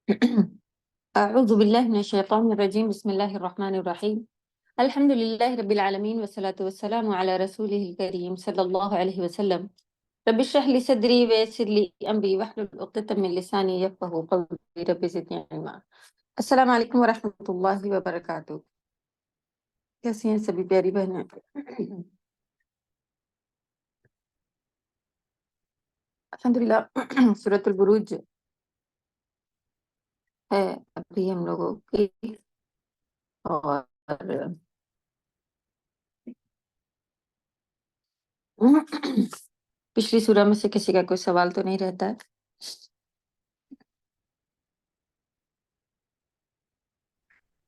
أعوذ بالله من الشيطان الرجيم بسم الله الرحمن الرحيم الحمد لله رب العالمين والصلاة والسلام على رسوله الكريم صلى الله عليه وسلم رب اشرح لي صدري ويسر لي أمري واحلل عقدة من لساني يفقهوا قولي رب زدني علما السلام علیکم ورحمۃ اللہ وبرکاتہ. کیسی ہیں سبھی پیاری بہنیں؟ الحمدللہ. سورۃ البروج ہے ابھی ہم لوگوں کی، اور پچھلی سورہ میں سے کسی کا کوئی سوال تو نہیں رہتا ہے؟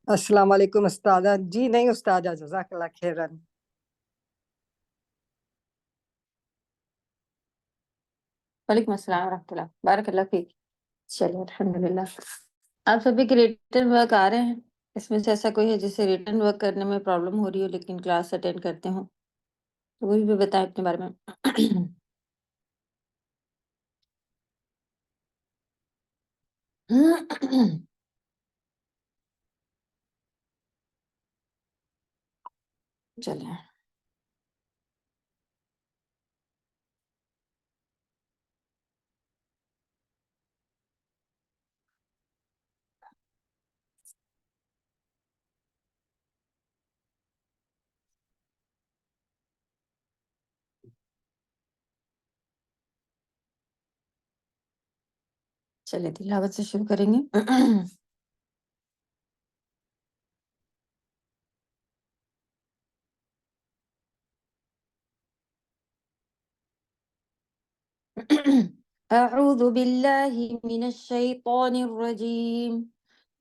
السلام علیکم استاذہ. جی نہیں استاذہ، جزاک اللہ خیرن. وعلیکم السلام ورحمۃ اللہ، بارک اللہ فیک. چلیے الحمدللہ. آپ سبھی کے ریٹرن ورک آ رہے ہیں؟ اس میں سے ایسا کوئی ہے جسے ریٹرن ورک کرنے میں پرابلم ہو رہی ہو لیکن کلاس اٹینڈ کرتے ہوں تو وہی بھی بتائیں اپنے بارے میں. چلیں چلے تلاوت سے شروع کریں گے. اعوذ باللہ من الشیطان الرجیم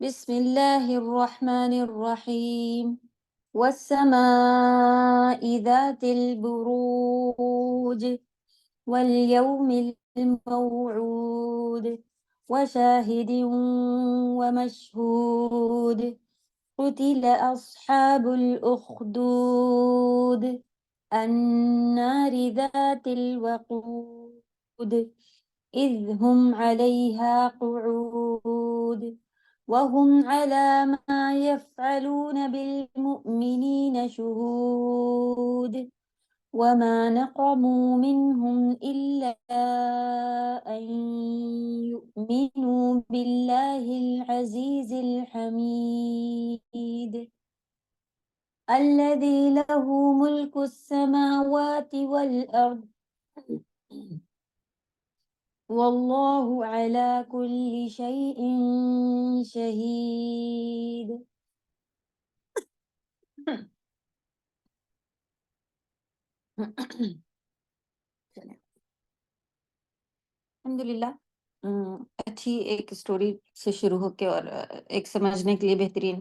بسم اللہ الرحمن الرحیم والسماء ذات البروج واليوم الموعود وشاهد ومشهود قتل أصحاب الأخدود النار ذات الوقود إذ هم عليها قعود وهم على ما يفعلون بالمؤمنين شهود وما نقموا منهم إلا أن يؤمنوا بالله العزيز الحميد الذي له ملك السماوات والأرض والله على كل شيء شهيد. الحمدللہ. اچھی ایک سٹوری سے شروع ہو کے اور ایک سمجھنے کے لیے بہترین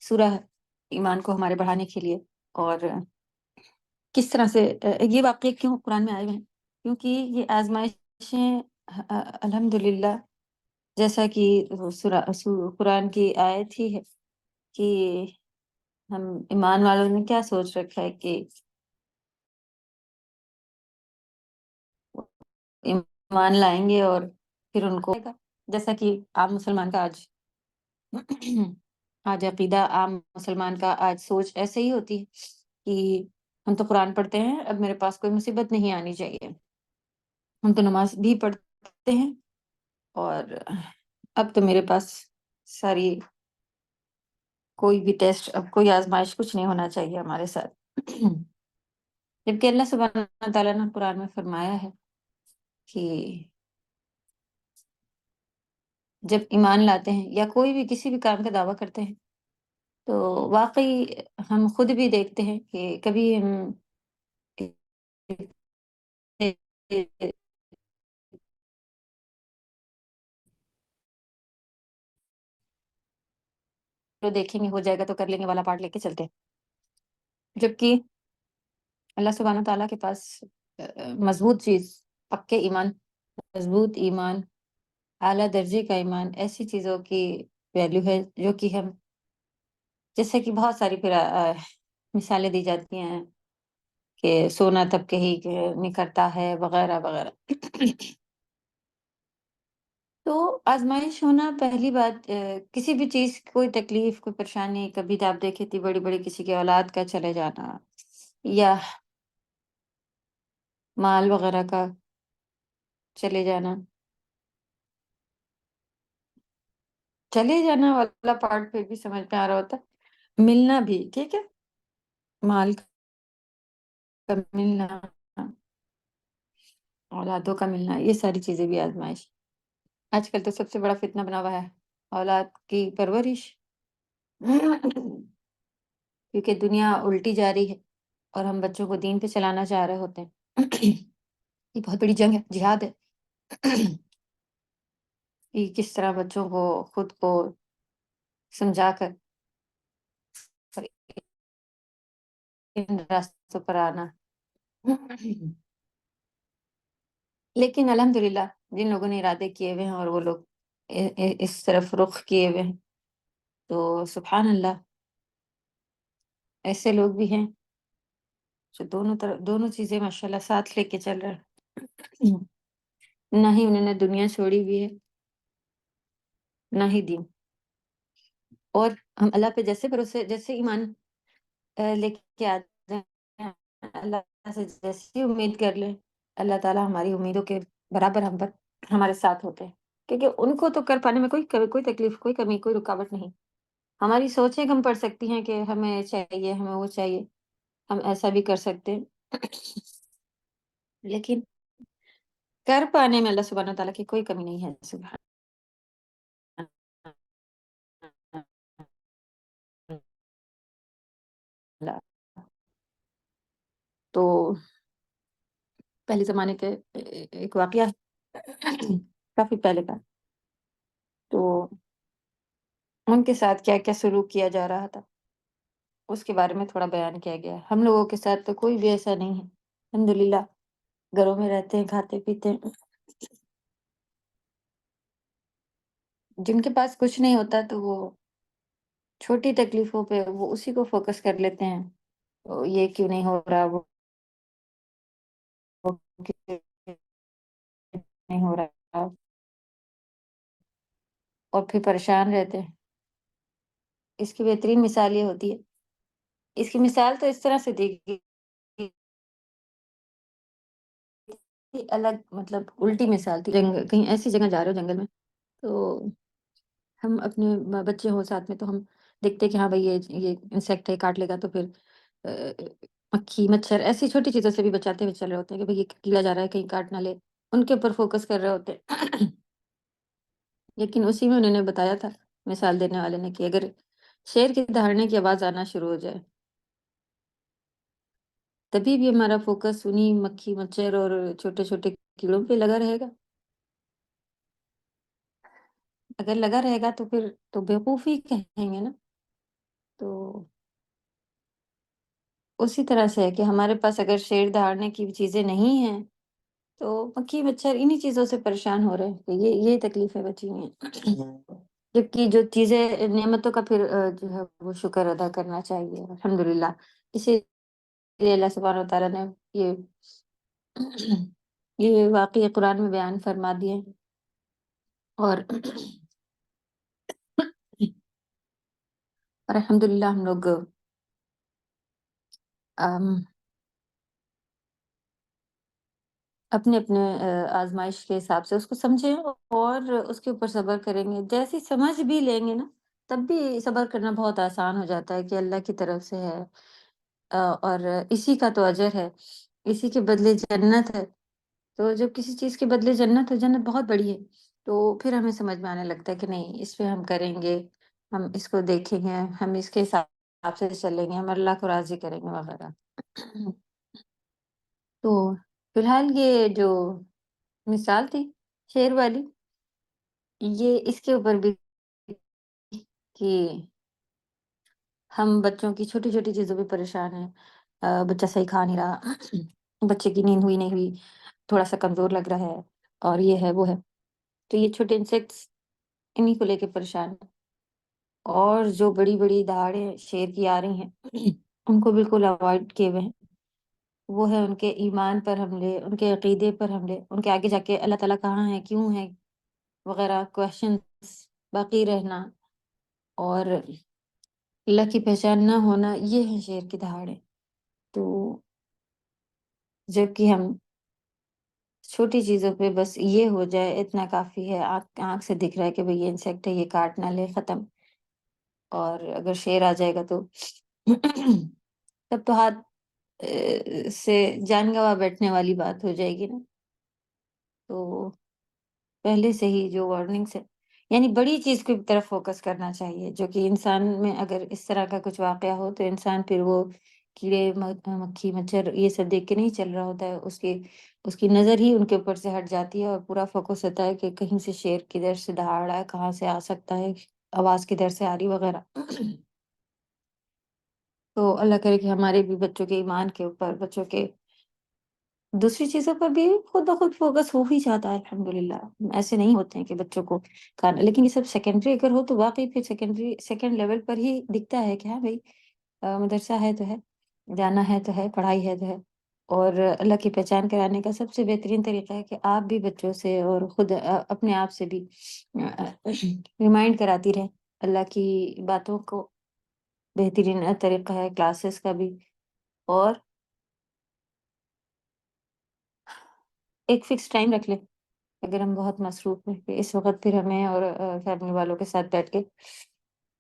سورہ ہے ایمان کو ہمارے بڑھانے کے لیے. اور کس طرح سے یہ واقعے کیوں قرآن میں آئے ہوئے ہیں؟ کیونکہ یہ آزمائشیں الحمدللہ جیسا کہ قرآن کی آیت ہی ہے کہ ہم ایمان والوں نے کیا سوچ رکھا ہے کہ ایمان لائیں گے اور پھر ان کو جیسا کہ عام مسلمان کا آج عقیدہ عام مسلمان کا آج سوچ ایسے ہی ہوتی ہے کہ ہم تو قرآن پڑھتے ہیں، اب میرے پاس کوئی مصیبت نہیں آنی چاہیے. ہم تو نماز بھی پڑھتے ہیں اور اب تو میرے پاس ساری کوئی بھی ٹیسٹ، اب کوئی آزمائش کچھ نہیں ہونا چاہیے ہمارے ساتھ. جبکہ اللہ سبحانہ تعالیٰ نے قرآن میں فرمایا ہے کہ جب ایمان لاتے ہیں یا کوئی بھی کسی بھی کام کا دعویٰ کرتے ہیں تو واقعی ہم خود بھی دیکھتے ہیں کہ کبھی ہم تو دیکھیں گے ہو جائے گا تو کر لیں گے والا پارٹ لے کے چلتے ہیں، جبکہ اللہ سبحانہ تعالیٰ کے پاس مضبوط چیز، پکے ایمان، مضبوط ایمان، اعلیٰ درجے کا ایمان، ایسی چیزوں کی ویلیو ہے جو کہ ہم جیسے کہ بہت ساری پھر مثالیں دی جاتی ہیں کہ سونا تب کہیں نکھرتا ہے وغیرہ وغیرہ. تو آزمائش ہونا پہلی بات، کسی بھی چیز کی کوئی تکلیف، کوئی پریشانی، کبھی تو آپ دیکھے تھی بڑی-بڑی کسی کی اولاد کا چلے جانا یا مال وغیرہ کا چلے جانا، چلے جانا والا پارٹ پھر بھی سمجھ میں آ رہا ہوتا ہے، ملنا بھی ٹھیک ہے، مال کا ملنا، اولادوں کا ملنا، یہ ساری چیزیں بھی آزمائش۔ آج کل تو سب سے بڑا فتنہ بنا ہوا ہے اولاد کی پرورش، کیونکہ دنیا الٹی جا رہی ہے اور ہم بچوں کو دین پہ چلانا چاہ رہے ہوتے ہیں۔ یہ بہت بڑی جنگ ہے، جہاد ہے، کہ کس طرح بچوں کو خود کو سمجھا کر اور ان راستوں پر آنا۔ لیکن الحمدللہ جن لوگوں نے ارادے کیے ہوئے ہیں اور وہ لوگ اس طرف رخ کیے ہوئے ہیں، تو سبحان اللہ، ایسے لوگ بھی ہیں جو دونوں طرف دونوں چیزیں ماشاءاللہ ساتھ لے کے چل رہے ہیں۔ نہ ہی انہوں نے دنیا چھوڑی ہوئی ہے، نہ ہی دین۔ اور ہم اللہ پہ جیسے بھروسے، جیسے ایمان لے کے آ جائیں، اللہ سے جیسی امید کر لیں، اللہ تعالیٰ ہماری امیدوں کے برابر ہم پر ہمارے ساتھ ہوتے ہیں، کیونکہ ان کو تو کر پانے میں کوئی تکلیف، کوئی کمی، کوئی رکاوٹ نہیں۔ ہماری سوچیں کم پڑ سکتی ہیں کہ ہمیں چاہیے، ہمیں وہ چاہیے، ہم ایسا بھی کر سکتے ہیں، لیکن کر پانے میں اللہ سبحانہ وتعالیٰ کی کوئی کمی نہیں ہے، سبحان اللہ۔ تو پہلے زمانے کے ایک واقعہ کافی پہلے کا، تو ان کے ساتھ کیا کیا سلوک کیا جا رہا تھا اس کے بارے میں تھوڑا بیان کیا گیا ہے۔ ہم لوگوں کے ساتھ تو کوئی بھی ایسا نہیں ہے، الحمدللہ، گھروں میں رہتے ہیں، کھاتے پیتے ہیں۔ جن کے پاس کچھ نہیں ہوتا تو وہ چھوٹی تکلیفوں پہ وہ اسی کو فوکس کر لیتے ہیں، تو یہ کیوں نہیں ہو رہا، وہ کیوں نہیں ہو رہا، اور پھر پریشان رہتے ہیں۔ اس کی بہترین مثال یہ ہوتی ہے، اس کی مثال تو اس طرح سے دی گئی تھی، الگ مطلب الٹی مثال تھی، کہیں ایسی جگہ جا رہے ہو جنگل میں، تو ہم اپنے بچے ہوں ساتھ میں، تو ہم دیکھتے کہ ہاں بھائی یہ انسیکٹ ہے، کاٹ لے گا، تو پھر مکھی مچھر ایسی چھوٹی چیزوں سے بھی بچاتے ہوئے چل رہے ہوتے ہیں کہ بھائی یہ کیڑا جا رہا ہے کہیں کاٹ نہ لے، ان کے اوپر فوکس کر رہے ہوتے ہیں۔ لیکن اسی میں انہوں نے بتایا تھا، مثال دینے والے نے، کہ اگر شیر کے دہاڑنے کی آواز آنا شروع ہو جائے، تبھی بھی ہمارا فوکس انہیں مکھی مچھر اور چھوٹے چھوٹے کیڑوں پہ لگا رہے گا۔ اگر لگا رہے گا تو پھر تو بیوقوفی کہیں گے نا۔ تو اسی طرح سے ہے کہ ہمارے پاس اگر شیر دہاڑنے کی چیزیں نہیں ہیں تو مکھی مچھر انہی چیزوں سے پریشان ہو رہے ہیں، کہ یہ تکلیفیں بچی ہوئی ہیں، جبکہ جو چیزیں نعمتوں کا پھر جو ہے وہ شکر ادا کرنا چاہیے، الحمدللہ۔ اسی لیے اللہ سبحانہ وتعالیٰ نے یہ یہ واقعہ قرآن میں بیان فرما دیے ہیں، اور اور الحمدللہ ہم لوگ ام، اپنے اپنے آزمائش کے حساب سے اس کو سمجھیں اور اس کے اوپر صبر کریں گے، جیسی سمجھ بھی لیں گے نا، تب بھی صبر کرنا بہت آسان ہو جاتا ہے کہ اللہ کی طرف سے ہے، اور اسی کا تو اجر ہے، اسی کے بدلے جنت ہے۔ تو جب کسی چیز کے بدلے جنت ہے، جنت بہت بڑی ہے، تو پھر ہمیں سمجھ میں آنے لگتا ہے کہ نہیں، اس پہ ہم کریں گے، ہم اس کو دیکھیں گے، ہم اس کے حساب سے چلیں گے، ہم اللہ کو راضی کریں گے وغیرہ۔ تو فی الحال یہ جو مثال تھی شیر والی، یہ اس کے اوپر بھی کہ ہم بچوں کی چھوٹی چھوٹی چیزوں پہ پریشان ہیں، بچہ صحیح کھا نہیں رہا، بچے کی نیند ہوئی نہیں ہوئی، تھوڑا سا کمزور لگ رہا ہے، اور یہ ہے وہ ہے، تو یہ چھوٹے انسیکٹس انہی کو لے کے پریشان ہیں۔ اور جو بڑی بڑی دہاڑیں شیر کی آ رہی ہیں، ان کو بالکل اوائڈ کیے ہوئے ہیں، وہ ہے ان کے ایمان پر حملے، ان کے عقیدے پر حملے، ان کے آگے جا کے اللہ تعالیٰ کہاں ہے، کیوں ہے، وغیرہ کویشچنس باقی رہنا اور اللہ کی پہچان نہ ہونا، یہ ہے شیر کی دہاڑیں. تو جب کہ ہم چھوٹی چیزوں پہ بس یہ ہو جائے اتنا کافی ہے، آنکھ سے دکھ رہا ہے کہ بھئی یہ انسیکٹ ہے، یہ کاٹ نہ لے، ختم. اور اگر شیر آ جائے گا تو تب تو ہاتھ سے جان گنوا بیٹھنے والی بات ہو جائے گی نا. تو پہلے سے ہی جو وارننگس ہے، یعنی بڑی چیز کی طرف فوکس کرنا چاہیے، جو کہ انسان میں اگر اس طرح کا کچھ واقعہ ہو تو انسان پھر وہ کیڑے مکھی مچھر یہ سب دیکھ کے نہیں چل رہا ہوتا ہے، اس کی نظر ہی ان کے اوپر سے ہٹ جاتی ہے اور پورا فوکس ہوتا ہے کہ کہیں سے شیر کدھر سے دہاڑ رہا ہے، کہاں سے آ سکتا ہے، آواز کدھر سے آ رہی وغیرہ. تو اللہ کرے کہ ہمارے بھی بچوں کے ایمان کے اوپر، بچوں کے دوسری چیزوں پر بھی خود بخود فوکس ہو ہی جاتا ہے. الحمدللہ ایسے نہیں ہوتے ہیں کہ بچوں کو کھانا، لیکن یہ سب سیکنڈری اگر ہو تو واقعی پھر سیکنڈ لیول پر ہی دکھتا ہے کہ ہاں بھائی مدرسہ ہے تو ہے، جانا ہے تو ہے، پڑھائی ہے تو ہے. اور اللہ کی پہچان کرانے کا سب سے بہترین طریقہ ہے کہ آپ بھی بچوں سے اور خود اپنے آپ سے بھی ریمائنڈ کراتی رہیں اللہ کی باتوں کو. بہترین طریقہ ہے کلاسز کا بھی، اور ایک فکس ٹائم رکھ لیں. اگر ہم بہت مصروف ہیں کہ اس وقت پھر ہمیں اور فیملی والوں کے ساتھ بیٹھ کے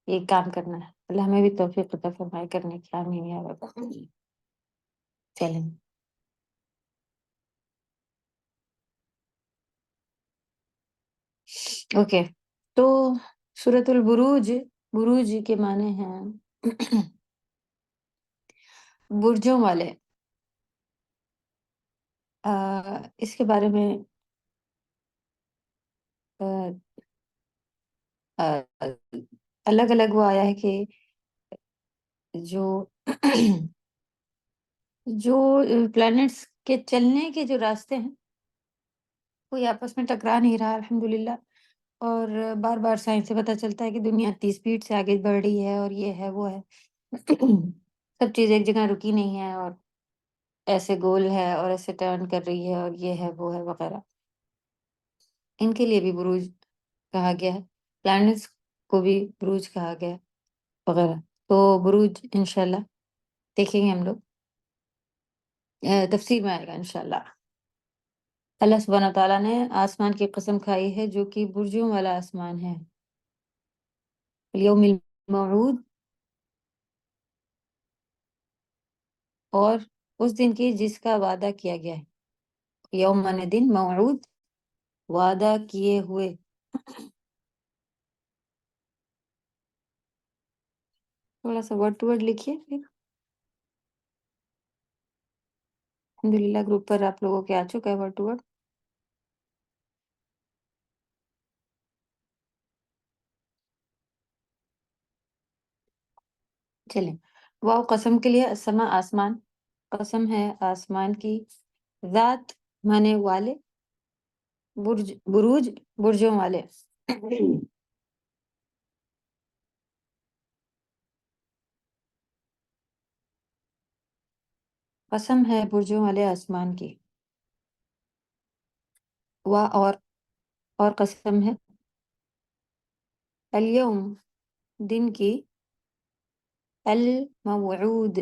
یہ کام کرنا ہے. اللہ ہمیں بھی توفیق عطا فرمائے کرنے کی. آمین یا رب. چلیں اوکے. تو سورۃ البروج، بروج کے معنی ہیں برجوں والے. اس کے بارے میں الگ الگ وہ آیا ہے کہ جو جو پلانٹس کے چلنے کے جو راستے ہیں کوئی آپس میں ٹکرا نہیں رہا الحمدللہ. اور بار بار سائنس سے پتہ چلتا ہے کہ دنیا اتنی اسپیڈ سے آگے بڑھ رہی ہے اور یہ ہے وہ ہے. سب چیز ایک جگہ رکی نہیں ہے اور ایسے گول ہے اور ایسے ٹرن کر رہی ہے اور یہ ہے وہ ہے وغیرہ. ان کے لیے بھی بروج کہا گیا ہے، پلانٹس کو بھی بروج کہا گیا ہے وغیرہ. تو بروج انشاءاللہ دیکھیں گے ہم لوگ، تفسیر میں آئے گا انشاءاللہ. اللہ سبحانہ تعالیٰ نے آسمان کی قسم کھائی ہے جو کہ برجوں والا آسمان ہے. الیوم الموعود، اور اس دن کی جس کا وعدہ کیا گیا ہے. یوم مانے دن، موعود وعدہ کیے ہوئے. تھوڑا سا ورڈ ٹو ورڈ لکھیے پھر. الحمدللہ گروپ پر آپ لوگوں کے آ چکا ہے ورڈ ٹو ورڈ. چلیں. واو قسم کے لیے، السما آسمان، قسم ہے آسمان کی، ذات مانے والے، برج بروج برجوں والے. قسم ہے برجوں والے آسمان کی. اور قسم ہے الیوم دن کی، الموعود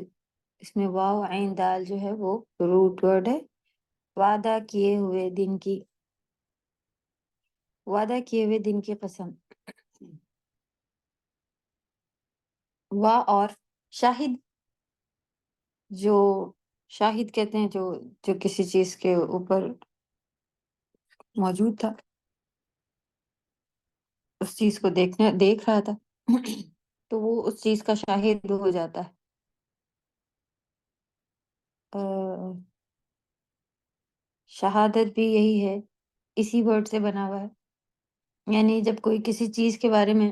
اس میں واو عین دال جو ہے وہ روٹ ورڈ ہے. وعدہ کیے ہوئے دن کی، وعدہ کیے ہوئے دن کی قسم. اور شاہد، جو شاہد کہتے ہیں جو کسی چیز کے اوپر موجود تھا، اس چیز کو دیکھ رہا تھا تو وہ اس چیز کا شاہد ہو جاتا ہے. شہادت بھی یہی ہے، اسی ورڈ سے بنا ہوا ہے. یعنی جب کوئی کسی چیز کے بارے میں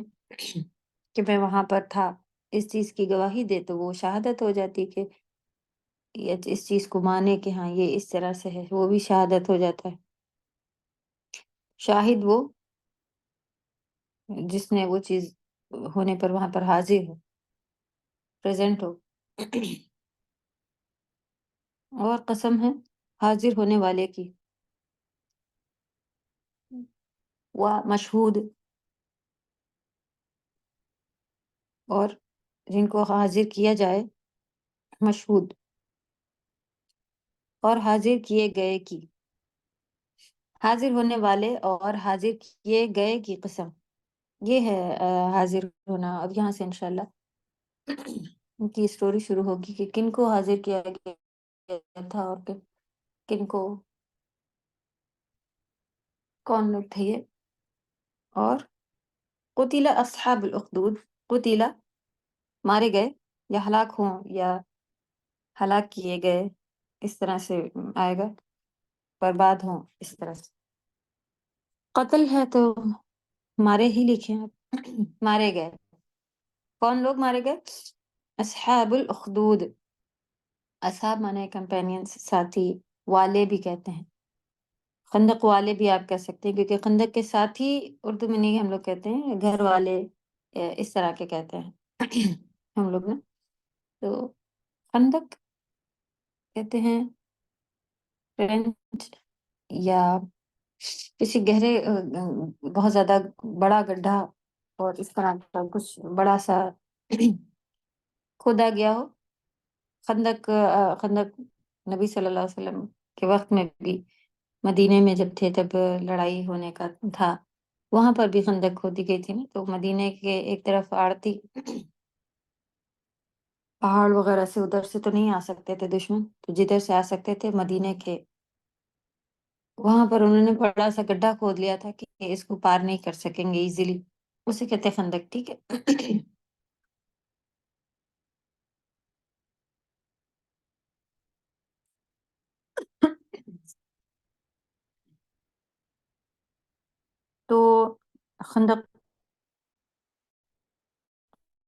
کہ میں وہاں پر تھا، اس چیز کی گواہی دے تو وہ شہادت ہو جاتی کہ یہ اس چیز کو مانے کہ ہاں یہ اس طرح سے ہے، وہ بھی شہادت ہو جاتا ہے. شاہد وہ جس نے وہ چیز ہونے پر وہاں پر حاضر ہو، پریزنٹ ہو. اور قسم ہے حاضر ہونے والے کی. مشہود، اور جن کو حاضر کیا جائے، مشہود، اور حاضر کیے گئے کی، حاضر ہونے والے اور حاضر کیے گئے کی قسم، یہ ہے حاضر ہونا۔ اب یہاں سے انشاءاللہ ان کی اسٹوری شروع ہوگی کہ کن کو حاضر کیا گیا تھا اور کن کو، کون لوگ تھے یہ۔ اور قتل اصحاب الاخدود، قتل مارے گئے، یا ہلاک ہوں، یا ہلاک کیے گئے، اس طرح سے آئے گا، برباد ہوں اس طرح سے۔ قتل ہے تو مارے ہی لکھیں آپ، مارے گئے، کون لوگ مارے گئے؟ اصحاب الاخدود، اصحاب مانے کمپینینز، ساتھی، والے بھی کہتے ہیں، خندق والے بھی آپ کہہ سکتے ہیں، کیونکہ خندق کے ساتھی اردو میں نہیں ہم لوگ کہتے ہیں، گھر والے اس طرح کے کہتے ہیں ہم لوگ نا۔ تو خندق کہتے ہیں ٹرینچ، یا کسی گہرے بہت زیادہ بڑا گڈھا، اور اس طرح کا کچھ بڑا سا کھودا گیا ہو۔ خندق نبی صلی اللہ علیہ وسلم کے وقت میں بھی مدینے میں جب تھے، تب لڑائی ہونے کا تھا، وہاں پر بھی خندق کھودی گئی تھی نا۔ تو مدینے کے ایک طرف آڑتی پہاڑ وغیرہ سے، ادھر سے تو نہیں آ سکتے تھے دشمن، تو جدھر سے آ سکتے تھے مدینے کے، وہاں پر انہوں نے بڑا سا گڈھا کھود لیا تھا کہ اس کو پار نہیں کر سکیں گے ایزیلی، اسے کہتے ہیں خندق، ٹھیک ہے۔ تو خندق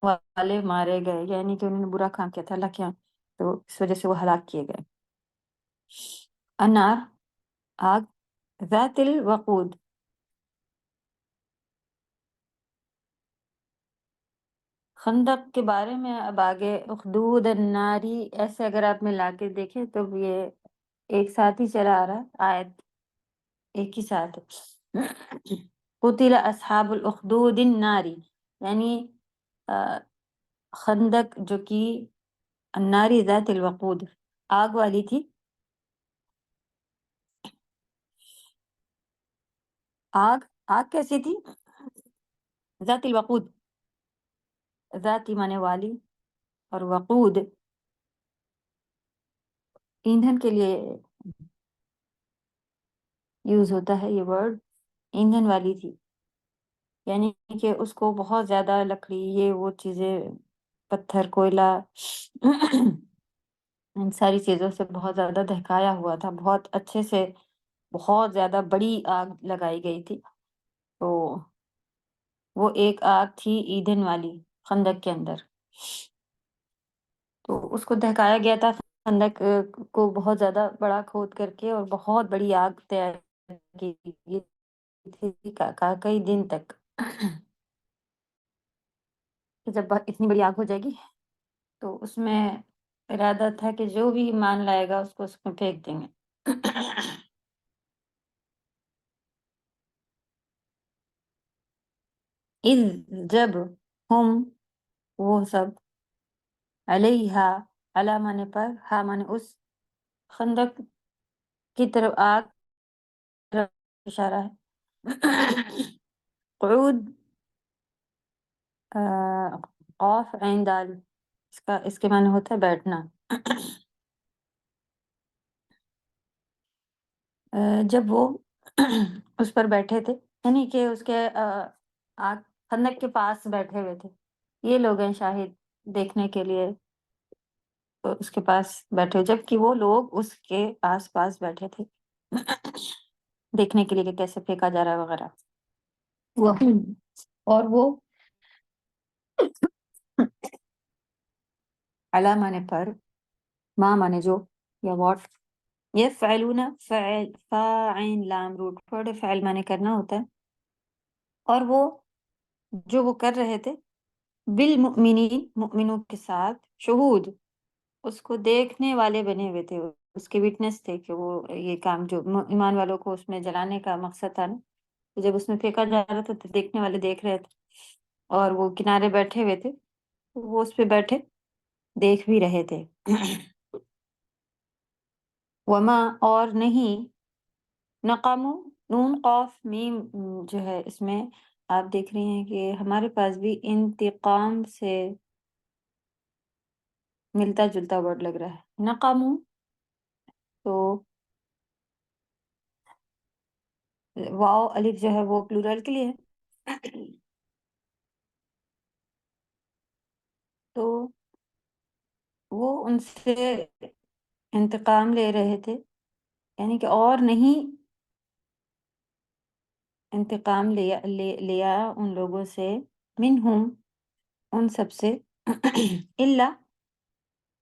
والے مارے گئے، یعنی کہ انہوں نے برا کام کیا تھا اللہ کے یہاں، تو اس وجہ سے وہ ہلاک کیے گئے۔ انار، آگ، ذات الوقود، خندق کے بارے میں اب آگے اخدود الناری، ایسے اگر آپ ملا کے دیکھیں تو یہ ایک ساتھ ہی چلا آ رہا ہے، آیت ایک ہی ساتھ۔ قتل اصحاب الاخدود الناری، یعنی خندق جو کہ الناری ذات الوقود، آگ والی تھی، آگ، آگ کیسی تھی؟ ذات الوقود، ذاتی مانے والی، اور وقود ایندھن کے لیے یوز ہوتا ہے یہ ورڈ، ایندھن والی تھی، یعنی کہ اس کو بہت زیادہ لکڑی، یہ وہ چیزیں، پتھر، کوئلہ، ان ساری چیزوں سے بہت زیادہ دہکایا ہوا تھا، بہت اچھے سے، بہت زیادہ بڑی آگ لگائی گئی تھی۔ تو وہ ایک آگ تھی ایندھن والی خندق کے اندر، تو اس کو دہکایا گیا تھا، خندق کو بہت زیادہ بڑا کھود کر کے، اور بہت بڑی آگ تیار کی گئی تھی کئی دن تک، کہ جب اتنی بڑی آگ ہو جائے گی تو اس میں ارادہ تھا کہ جو بھی ایمان لائے گا اس کو اس میں پھینک دیں گے۔ اذ، جب، ہم، وہ سب، علیہا، علی مانے پر، ہا مانے اس، خندق کی طرف، آگ طرف اشارہ ہے۔ قعود، قاف عین دال، اس کے معنی ہوتا ہے بیٹھنا۔ جب وہ اس پر بیٹھے تھے، یعنی کہ اس کے آگ خندق کے پاس بیٹھے ہوئے تھے، یہ لوگ ہیں شاہد دیکھنے کے لیے، اس کے پاس بیٹھے، جب کہ وہ لوگ اس کے آس پاس بیٹھے تھے دیکھنے کے لیے کہ کیسے پھینکا جا رہا ہے وغیرہ۔ وہ، اور وہ علی مانے پر، ما مانے جو، یا واٹ، یفعلون، فعل، فاعل لام روٹ ورڈ، فعل مانے کرنا ہوتا ہے، اور وہ جو وہ کر رہے تھے، بالمؤمنین، مؤمنوں کے ساتھ، شہود، اس کو دیکھنے والے بنے ہوئے تھے، اس کے وٹنس تھے کہ وہ یہ کام جو ایمان والوں کو اس میں جلانے کا مقصد تھا نا، تو جب اس میں پھینکا جا رہا تھا تو دیکھنے والے دیکھ رہے تھے، اور وہ کنارے بیٹھے ہوئے تھے، تو وہ اس پہ بیٹھے دیکھ بھی رہے تھے۔ وما، اور نہیں، نقمو، نون قاف میم جو ہے اس میں آپ دیکھ رہے ہیں کہ ہمارے پاس بھی انتقام سے ملتا جلتا ورڈ لگ رہا ہے۔ نقمو تو واو الف جو ہے وہ پلورل کے لیے ہے، تو وہ ان سے انتقام لے رہے تھے، یعنی کہ اور نہیں، انتقام لیا ان لوگوں سے، منہم، ان سب سے، الا،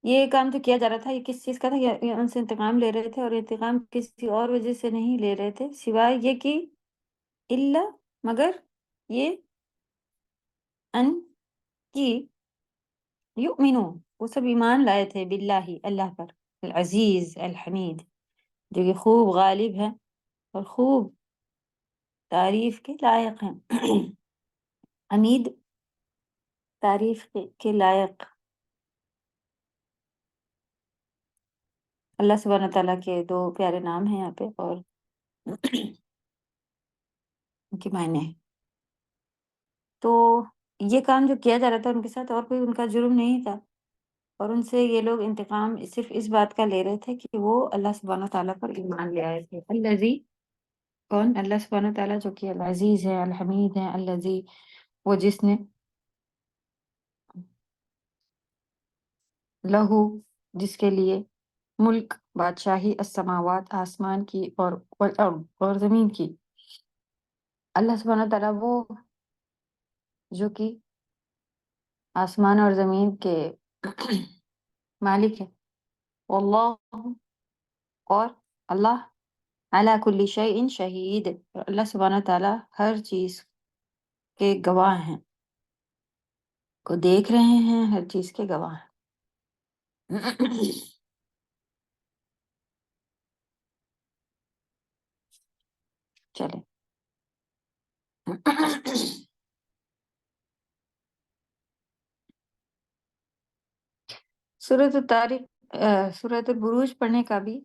یہ کام جو کیا جا رہا تھا یہ کس چیز کا تھا؟ یہ ان سے انتقام لے رہے تھے، اور انتقام کسی اور وجہ سے نہیں لے رہے تھے سوائے یہ کہ الا، مگر یہ ان کی یؤمنو، وہ سب ایمان لائے تھے باللہ، اللہ پر، العزیز الحمید، جو کہ خوب غالب ہے اور خوب تعریف کے لائق ہیں۔ حمید، تعریف کے لائق، اللہ سبحانہ تعالیٰ کے دو پیارے نام ہیں یہاں پہ، اور ان کے معنی ہیں۔ تو یہ کام جو کیا جا رہا تھا ان کے ساتھ، اور کوئی ان کا جرم نہیں تھا، اور ان سے یہ لوگ انتقام صرف اس بات کا لے رہے تھے کہ وہ اللہ سبحانہ تعالیٰ پر ایمان لے آئے تھے۔ الذی، کون؟ اللہ سبحانہ تعالیٰ جو کہ العزیز ہے، الحمید ہے، الذی، وہ جس نے، لہو، جس کے لیے، ملک، بادشاہی، السماوات، آسمان کی، اور والارض، اور زمین کی۔ اللہ سبحانہ تعالیٰ وہ جو کہ آسمان اور زمین کے مالک ہے، واللہ، اور اللہ، علی کل شیء شہید، اور اللہ سبحانہ تعالیٰ ہر چیز کے گواہ ہیں، کو دیکھ رہے ہیں، ہر چیز کے گواہ ہیں۔ چلیں، سورۃ الطارق، سورۃ البروج پڑھنے کا بھی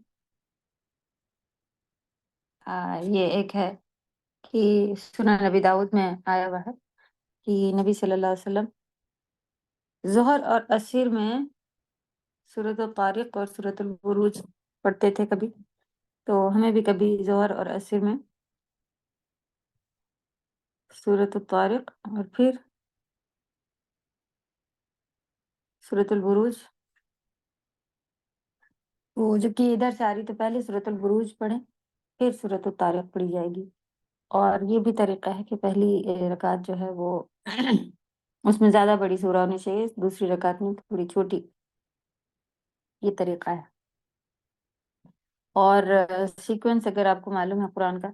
یہ ایک ہے کہ سنن نبی داؤد میں آیا ہوا ہے کہ نبی صلی اللہ علیہ وسلم ظہر اور عصر میں سورۃ الطارق اور سورۃ البروج پڑھتے تھے کبھی، تو ہمیں بھی کبھی ظہر اور عصر میں سورۃ الطارق اور پھر سورۃ البروج، وہ جب کہ ادھر سے آ رہی تو پہلے سورۃ البروج پڑھیں پھر سورۃ الطارق پڑھی جائے گی، اور یہ بھی طریقہ ہے کہ پہلی رکعت جو ہے وہ اس میں زیادہ بڑی سورہ ہونی چاہیے، دوسری رکعت میں تھوڑی چھوٹی، یہ طریقہ ہے۔ اور سیکوینس اگر آپ کو معلوم ہے قرآن کا،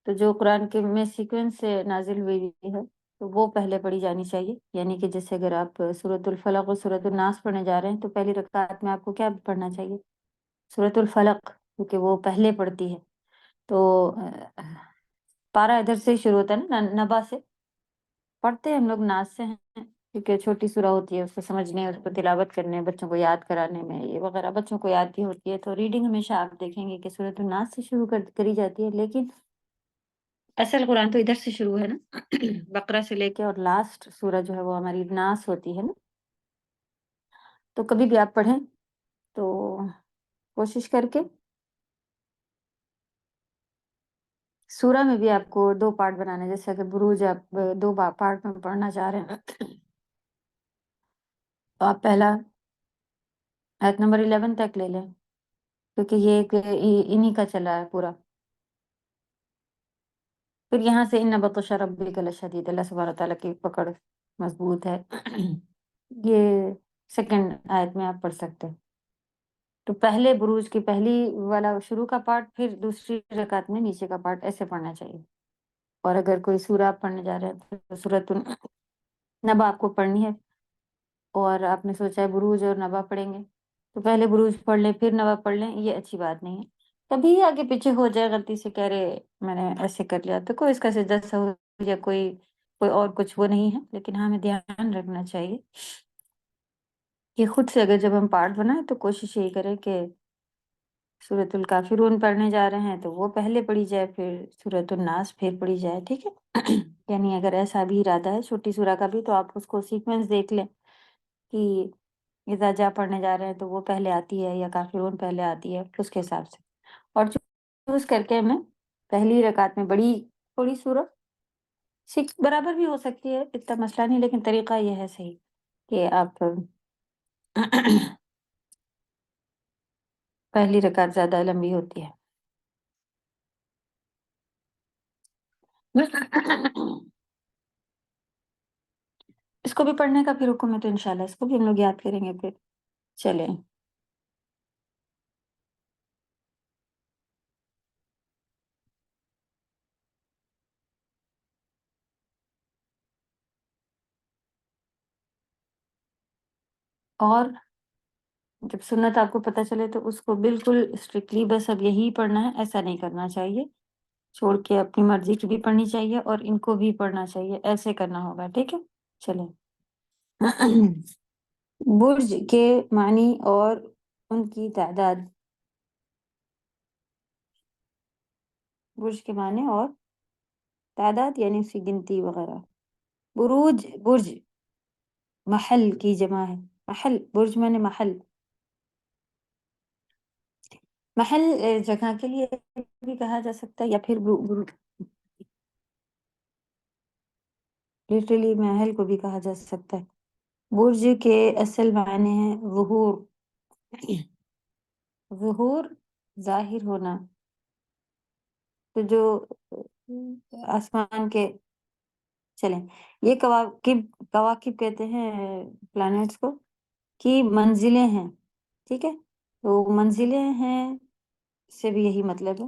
تو جو قرآن کے میں سیکوینس سے نازل ہوئی ہے تو وہ پہلے پڑھی جانی چاہیے، یعنی کہ جیسے اگر آپ سورۃ الفلق اور سورۃ الناس پڑھنے جا رہے ہیں تو پہلی رکعت میں آپ کو کیا پڑھنا چاہیے؟ سورۃ الفلق، کیونکہ وہ پہلے پڑھتی ہے، تو پارہ ادھر سے شروع ہوتا ہے نا، نبا سے پڑھتے ہیں ہم لوگ، ناز سے ہیں کیونکہ چھوٹی سورہ ہوتی ہے، اس کو سمجھنے، اس کو تلاوت کرنے، بچوں کو یاد کرانے میں یہ وغیرہ، بچوں کو یاد بھی ہوتی ہے، تو ریڈنگ ہمیشہ آپ دیکھیں گے کہ سورۃ الناس سے شروع کری جاتی ہے، لیکن اصل قرآن تو ادھر سے شروع ہے نا، بقرہ سے لے کے، اور لاسٹ سورہ جو ہے وہ ہماری ناس ہوتی ہے نا، تو کبھی بھی آپ پڑھیں تو کوشش کر کے سورہ میں بھی آپ کو دو پارٹ بنانے، جیسے کہ بروج آپ دو پارٹ میں پڑھنا چاہ رہے ہیں تو آپ پہلا آیت نمبر 11 تک لے لیں، کیونکہ یہ ایک انہی کا چلا ہے پورا، پھر یہاں سے ان بطش ربک لشدید، اللہ سبحانہ تعالیٰ کی پکڑ مضبوط ہے، یہ سیکنڈ آیت میں آپ پڑھ سکتے ہیں۔ تو پہلے بروج کی پہلی والا شروع کا پارٹ، پھر دوسری رکعت میں نیچے کا پارٹ، ایسے پڑھنا چاہیے۔ اور اگر کوئی سورہ آپ پڑھنے جا رہے ہیں تو سورۃ النبا آپ کو پڑھنی ہے، اور آپ نے سوچا ہے بروج اور نبا پڑھیں گے، تو پہلے بروج پڑھ لیں پھر نبا پڑھ لیں، یہ اچھی بات نہیں ہے، کبھی آگے پیچھے ہو جائے غلطی سے، کہہ رہے میں نے ایسے کر لیا، تو کوئی اس کا سجدہ سہو یا کوئی اور کچھ وہ نہیں ہے، لیکن ہمیں دھیان رکھنا چاہیے کہ خود سے اگر جب ہم پارٹ بنائیں تو کوشش یہی کریں کہ سورۃ الکافرون پڑھنے جا رہے ہیں تو وہ پہلے پڑھی جائے، پھر سورۃ الناس پھر پڑھی جائے، ٹھیک ہے؟ یعنی اگر ایسا بھی ارادہ ہے چھوٹی سورہ کا بھی، تو آپ اس کو سیکوینس دیکھ لیں کہ اذا جاء پڑھنے جا رہے ہیں تو وہ پہلے آتی ہے یا کافرون پہلے آتی ہے، اس کے حساب سے، اور چوز کر کے میں پہلی رکعت میں بڑی تھوڑی سورت سکس برابر بھی ہو سکتی ہے، اتنا مسئلہ نہیں، لیکن طریقہ یہ ہے صحیح کہ آپ پہلی رکعت زیادہ لمبی ہوتی ہے۔ اس کو بھی پڑھنے کا پھر حکم ہے، تو انشاءاللہ اس کو بھی ہم لوگ یاد کریں گے پھر۔ چلیں، اور جب سنت آپ کو پتہ چلے تو اس کو بالکل اسٹرکٹلی بس اب یہی پڑھنا ہے، ایسا نہیں کرنا چاہیے، چھوڑ کے اپنی مرضی کی بھی پڑھنی چاہیے اور ان کو بھی پڑھنا چاہیے، ایسے کرنا ہوگا، ٹھیک ہے؟ چلیں۔ برج کے معنی اور ان کی تعداد، برج کے معنی اور تعداد یعنی اس کی گنتی وغیرہ۔ برج محل کی جمع ہے، محل، برج میں نے محل، محل جگہ کے لیے بھی کہا جا سکتا ہے، یا پھر لٹرلی محل کو بھی کہا جا سکتا ہے۔ برج کے اصل معنی ہیں ظہور، ظہور ظاہر ہونا، تو جو آسمان کے، چلیں، یہ کواکب کہتے ہیں پلانٹس کو، کی منزلیں ہیں، ٹھیک ہے؟ تو منزلیں ہیں سے بھی یہی مطلب ہے،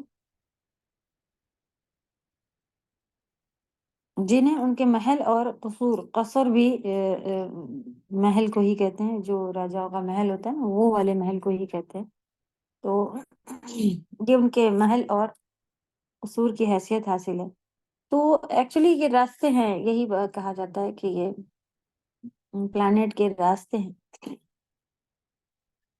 جنہیں ان کے محل اور قصور، قصر بھی محل کو ہی کہتے ہیں، جو راجاؤں کا محل ہوتا ہے نا، وہ والے محل کو ہی کہتے ہیں، تو یہ ان کے محل اور قصور کی حیثیت حاصل ہے۔ تو ایکچولی یہ راستے ہیں، یہی کہا جاتا ہے کہ یہ پلانٹ کے راستے ہیں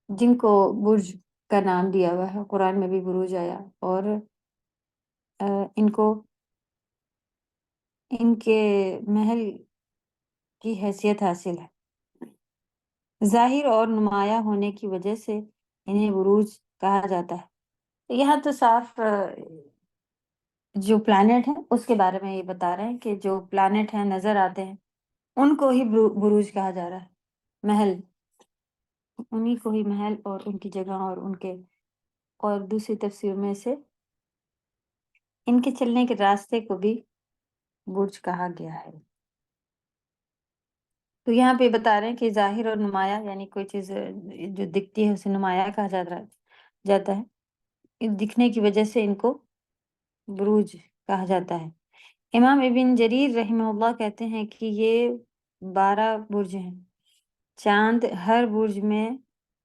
جن کو برج کا نام دیا ہوا ہے، قرآن میں بھی بروج آیا، اور ان کو ان کے محل کی حیثیت حاصل ہے، ظاہر اور نمایاں ہونے کی وجہ سے انہیں بروج کہا جاتا ہے۔ تو یہاں تو صاف جو پلانٹ ہیں اس کے بارے میں یہ بتا رہے ہیں کہ جو پلانٹ ہیں نظر آتے ہیں ان کو ہی بروج کہا جا رہا ہے، محل، انہی کو ہی محل اور ان کی جگہ اور ان کے، اور دوسری تفسیر میں سے ان کے چلنے کے راستے کو بھی برج کہا گیا ہے۔ تو یہاں پہ بتا رہے ہیں کہ ظاہر اور نمایاں، یعنی کوئی چیز جو دکھتی ہے اسے نمایاں کہا جاتا ہے، دکھنے کی وجہ سے ان کو بروج کہا جاتا ہے۔ امام ابن جریر رحمہ اللہ کہتے ہیں کہ یہ 12 برج ہیں، چاند ہر برج میں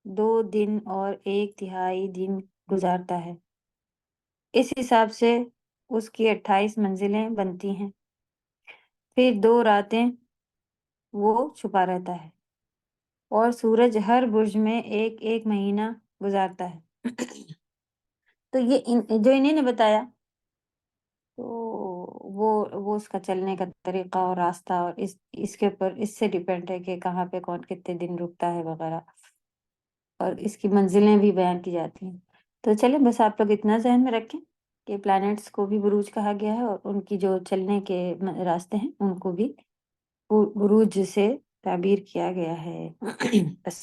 2 دن اور 1/3 دن گزارتا ہے، اس حساب سے اس کی 28 منزلیں بنتی ہیں، پھر 2 راتیں وہ چھپا رہتا ہے، اور سورج ہر برج میں ایک مہینہ گزارتا ہے۔ تو یہ جو انہیں نے بتایا، تو وہ اس کا چلنے کا طریقہ اور راستہ، اور اس کے اوپر اس سے ڈیپینڈ ہے کہ کہاں پہ کون کتنے دن رکتا ہے وغیرہ، اور اس کی منزلیں بھی بیان کی جاتی ہیں۔ تو چلیں، بس آپ لوگ اتنا ذہن میں رکھیں کہ پلانٹس کو بھی بروج کہا گیا ہے، اور ان کی جو چلنے کے راستے ہیں ان کو بھی بروج سے تعبیر کیا گیا ہے۔ بس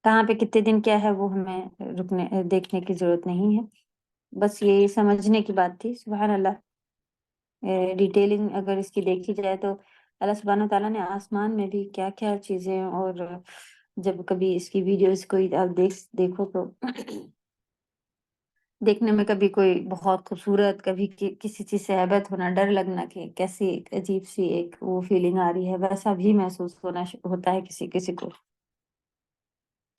کہاں پہ کتنے دن کیا ہے وہ ہمیں دیکھنے کی ضرورت نہیں ہے، بس یہ سمجھنے کی بات تھی۔ سبحان اللہ، ڈیٹیلنگ اگر اس کی دیکھی جائے تو اللہ سبحانہ تعالیٰ نے آسمان میں بھی کیا کیا چیزیں، اور جب کبھی اس کی ویڈیوز کوئی آپ دیکھو تو دیکھنے میں کبھی کوئی بہت خوبصورت، کبھی کسی چیز سے ہیبت ہونا، ڈر لگنا کہ کیسی ایک عجیب سی ایک وہ فیلنگ آ رہی ہے، ویسا بھی محسوس ہوتا ہے کسی کسی کو۔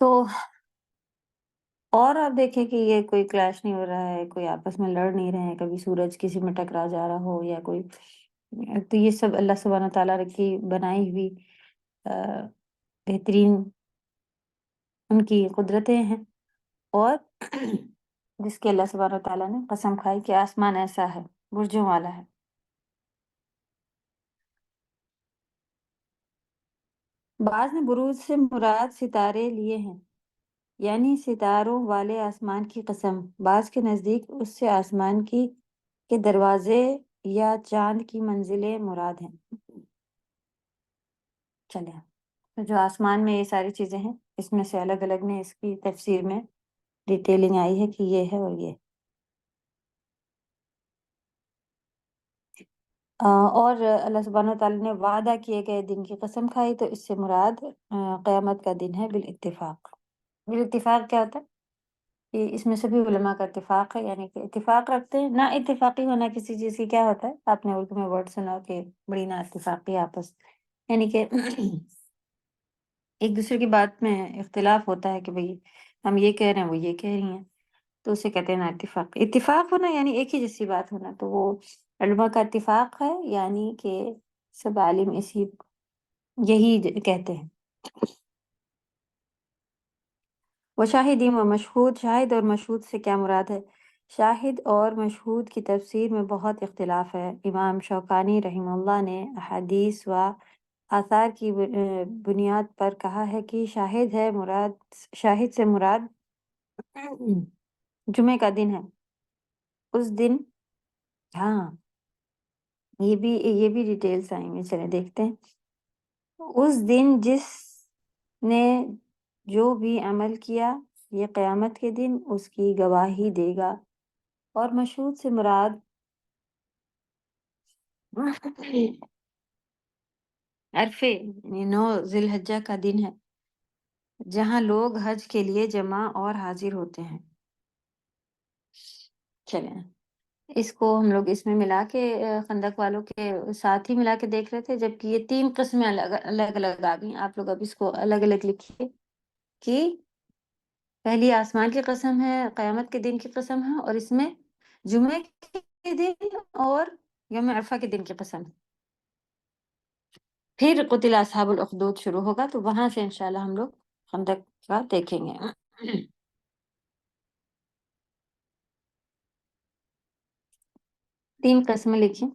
تو اور آپ دیکھیں کہ یہ کوئی کلیش نہیں ہو رہا ہے، کوئی آپس میں لڑ نہیں رہے ہیں، کبھی سورج کسی میں ٹکرا جا رہا ہو یا کوئی، تو یہ سب اللہ سبحانہ تعالیٰ کی بنائی ہوئی بہترین ان کی قدرتیں ہیں، اور جس کے اللہ سبحانہ تعالیٰ نے قسم کھائی کہ آسمان ایسا ہے، برجوں والا ہے۔ بعض نے بروج سے مراد ستارے لیے ہیں، یعنی ستاروں والے آسمان کی قسم۔ بعض کے نزدیک اس سے آسمان کی کے دروازے یا چاند کی منزلیں مراد ہیں۔ چلیں، تو جو آسمان میں یہ ساری چیزیں ہیں، اس میں سے الگ الگ نے اس کی تفسیر میں ڈیٹیلنگ آئی ہے کہ یہ ہے اور یہ۔ اور اللہ سبحانہ تعالیٰ نے وعدہ کیے گئے دن کی قسم کھائی، تو اس سے مراد قیامت کا دن ہے بالاتفاق۔ بالاتفاق کیا ہوتا ہے؟ کہ اس میں سبھی علماء کا اتفاق ہے، یعنی کہ اتفاق رکھتے ہیں۔ نا اتفاقی ہونا کسی چیز کی کیا ہوتا ہے؟ آپ نے اردو میں ورڈ سنا کہ بڑی نا اتفاقی آپس، یعنی کہ ایک دوسرے کی بات میں اختلاف ہوتا ہے کہ بھئی ہم یہ کہہ رہے ہیں، وہ یہ کہہ رہی ہیں، تو اسے کہتے ہیں نا اتفاق۔ اتفاق ہونا یعنی ایک ہی جیسی بات ہونا، تو وہ علماء کا اتفاق ہے، یعنی کہ سب عالم یہی کہتے ہیں۔ وہ شاہدین و مشہود، شاہد اور مشہود سے کیا مراد ہے؟ شاہد اور مشہود کی تفسیر میں بہت اختلاف ہے۔ امام شوکانی رحمہ اللہ نے احادیث و آثار کی بنیاد پر کہا ہے کہ شاہد سے مراد جمعے کا دن ہے۔ اس دن، ہاں، یہ بھی ڈیٹیلز آئیں گے، چلیں دیکھتے ہیں۔ اس دن جس نے جو بھی عمل کیا، یہ قیامت کے دن اس کی گواہی دے گا۔ اور مشہود سے مراد عرفے، یعنی 9 ذی الحجہ کا دن ہے، جہاں لوگ حج کے لیے جمع اور حاضر ہوتے ہیں۔ چلیں، اس کو ہم لوگ اس میں ملا کے خندق والوں کے ساتھ ہی ملا کے دیکھ رہے تھے، جبکہ یہ 3 قسمیں الگ الگ آ گئیں۔ آپ لوگ اب اس کو الگ الگ لکھیے کہ پہلی آسمان کی قسم ہے، قیامت کے دن کی قسم ہے، اور اس میں جمعے کے دن اور یوم عرفہ کے دن کی قسم ہے۔ پھر قتل اصحاب الاخدود شروع ہوگا، تو وہاں سے انشاءاللہ ہم لوگ خندق کا دیکھیں گے۔ 3 قسمیں لکھیں۔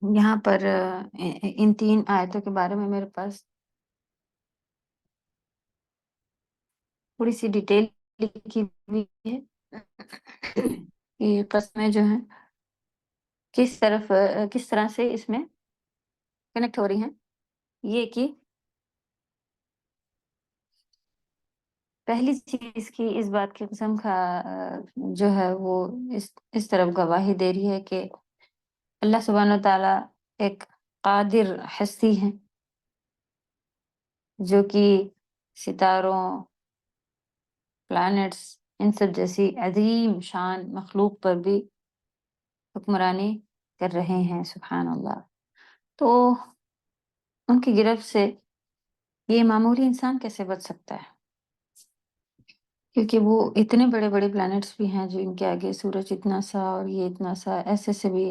یہاں پر ان 3 آیتوں کے بارے میں میرے پاس تھوڑی سی ڈیٹیل لکھی ہوئی ہے۔ یہ قسمیں جو ہیں کس طرح سے اس میں کنیکٹ ہو رہی ہیں، یہ کہ پہلی چیز کی اس بات کی قسم جو ہے وہ اس طرف گواہی دے رہی ہے کہ اللہ سبحانہ تعالیٰ ایک قادر ہستی ہے، جو کہ ستاروں، پلانٹس، ان سب جیسی عظیم شان مخلوق پر بھی حکمرانی کر رہے ہیں، سبحان اللہ۔ تو ان کی گرفت سے یہ معمولی انسان کیسے بچ سکتا ہے؟ کیونکہ وہ اتنے بڑے بڑے پلانٹس بھی ہیں جو ان کے آگے، سورج اتنا سا اور یہ اتنا سا، ایسے سے بھی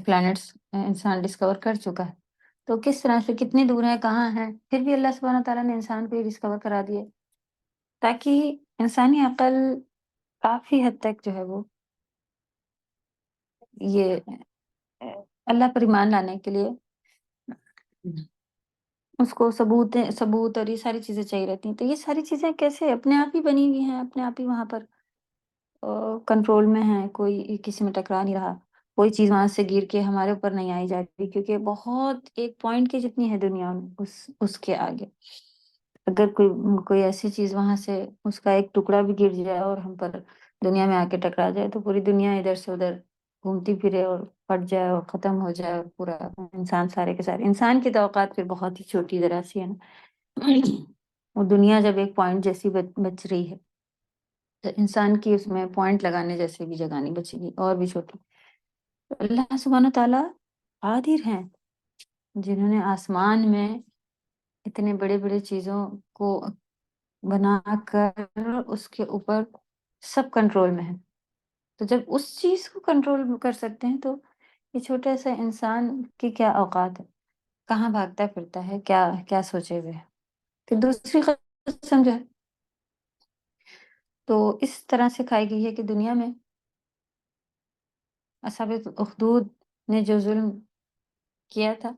پلانٹس انسان ڈسکور کر چکا ہے، تو کس طرح سے، کتنی دور ہے، کہاں ہے، پھر بھی اللہ سبحانہ تعالیٰ نے انسان کو یہ ڈسکور کرا دیے تاکہ انسانی عقل کافی حد تک جو ہے وہ یہ اللہ پر ایمان لانے کے لیے اس کو ثبوت اور یہ ساری چیزیں چاہیے رہتی ہیں۔ تو یہ ساری چیزیں کیسے اپنے آپ ہی بنی ہوئی ہیں، اپنے آپ ہی وہاں پر کنٹرول میں ہیں، کوئی کسی میں ٹکرا نہیں رہا، کوئی چیز وہاں سے گر کے ہمارے اوپر نہیں آئی جاتی، کیونکہ بہت ایک پوائنٹ کی جتنی ہے دنیا اس کے آگے، اگر کوئی ایسی چیز وہاں سے اس کا ایک ٹکڑا بھی گر جائے اور ہم پر دنیا میں آ کے ٹکرا جائے تو پوری دنیا ادھر سے ادھر گھومتی پھرے اور پھٹ جائے اور ختم ہو جائے، اور پورا انسان سارے کے سارے، انسان کی توقعات پھر بہت ہی چھوٹی ذرا سی ہے نا وہ دنیا جب ایک پوائنٹ جیسی بچ رہی ہے تو انسان کی اس میں پوائنٹ لگانے جیسے بھی جگہ نہیں بچے گی، اور بھی چھوٹی۔ تو اللہ سبحانہ تعالیٰ قادر ہیں، جنہوں نے آسمان میں اتنے بڑے بڑے چیزوں کو بنا کر اس کے اوپر سب کنٹرول میں ہے، تو جب اس چیز کو کنٹرول کر سکتے ہیں تو یہ چھوٹا سا انسان کی کیا اوقات ہے، کہاں بھاگتا پھرتا ہے، کیا کیا سوچے ہوئے ہے۔ پھر دوسری قسم جو ہے تو اس طرح سے کھائی گئی ہے کہ دنیا میں اصحاب اخدود نے جو ظلم کیا تھا،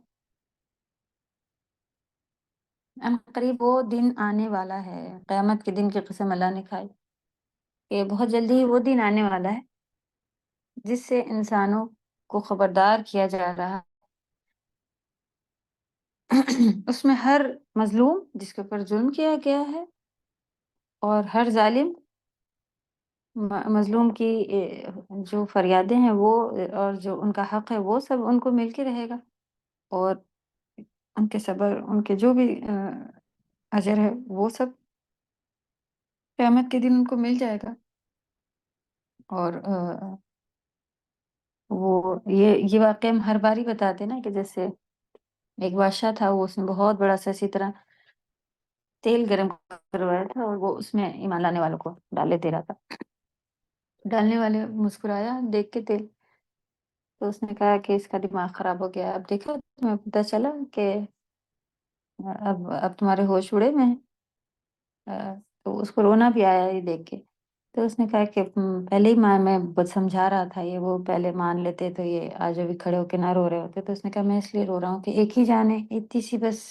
ان قریب وہ دن آنے والا ہے، قیامت کے دن کی قسم اللہ نے کھائی کہ بہت جلدی ہی وہ دن آنے والا ہے جس سے انسانوں کو خبردار کیا جا رہا اس میں ہر مظلوم جس کے اوپر ظلم کیا گیا ہے اور ہر ظالم مظلوم کی جو فریادیں ہیں وہ اور جو ان کا حق ہے وہ سب ان کو مل کے رہے گا، اور ان کے صبر، ان کے جو بھی اجر ہے وہ سب قیامت کے دن ان کو مل جائے گا۔ اور وہ یہ واقعہ ہم ہر باری بتاتے نا کہ جیسے ایک بادشاہ تھا، وہ اس نے بہت بڑا سا اسی طرح تیل گرم کروایا تھا اور وہ اس میں ایمان لانے والوں کو ڈالے دے رہا تھا، ڈالنے والے مسکرایا دیکھ کے تیل، تو اس نے کہا کہ اس کا دماغ خراب ہو گیا، اب دیکھا تمہیں پتہ چلا کہ اب تمہارے ہوش اڑے میں ہیں۔ تو اس کو رونا بھی آیا یہ دیکھ کے، تو اس نے کہا کہ پہلے ہی میں سمجھا رہا تھا، یہ وہ پہلے مان لیتے تو یہ آج ابھی کھڑے ہو کے نہ رو رہے ہوتے۔ تو اس نے کہا میں اس لیے رو رہا ہوں کہ ایک ہی جان ہے، اتنی سی بس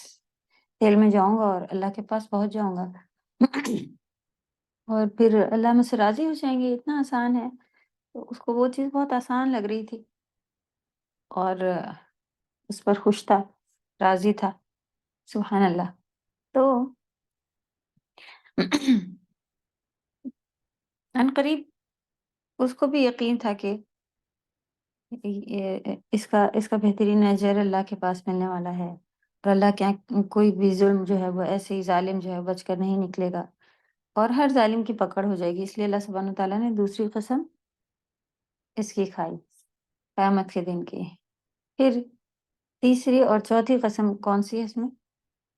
تیل میں جاؤں گا اور اللہ کے پاس پہنچ جاؤں گا اور پھر اللہ مجھ سے راضی ہو جائیں گے، اتنا آسان ہے۔ تو اس کو وہ چیز بہت آسان لگ رہی تھی اور اس پر خوش تھا، راضی تھا، سبحان اللہ۔ تو ان قریب اس کو بھی یقین تھا کہ اس کا بہترین اجر اللہ کے پاس ملنے والا ہے، اور اللہ کے یہاں کوئی بھی ظلم جو ہے وہ ایسے ہی ظالم جو ہے بچ کر نہیں نکلے گا، اور ہر ظالم کی پکڑ ہو جائے گی۔ اس لیے اللہ سبحانہ تعالیٰ نے دوسری قسم اس کی کھائی، قیامت کے دن کی۔ پھر تیسری اور چوتھی قسم کون سی ہے اس میں؟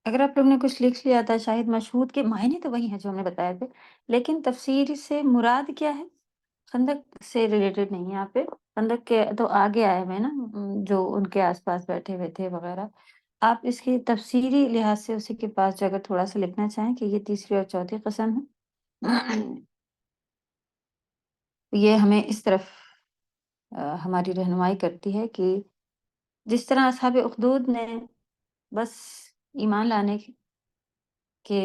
اگر آپ لوگ نے کچھ لکھ لیا تھا، شاہد مشہود کے معنی تو وہی ہیں جو ہم نے بتایا تھے، لیکن تفسیر سے مراد کیا ہے؟ خندق سے ریلیٹڈ نہیں ہے، یہاں پہ خندق کے تو آگے آئے ہوئے نا، جو ان کے آس پاس بیٹھے ہوئے تھے وغیرہ۔ آپ اس کی تفسیری لحاظ سے اسی کے پاس جا کر تھوڑا سا لکھنا چاہیں کہ یہ تیسری اور چوتھی قسم ہے، یہ ہمیں اس طرف ہماری رہنمائی کرتی ہے کہ جس طرح اصحاب اخدود نے بس ایمان لانے کے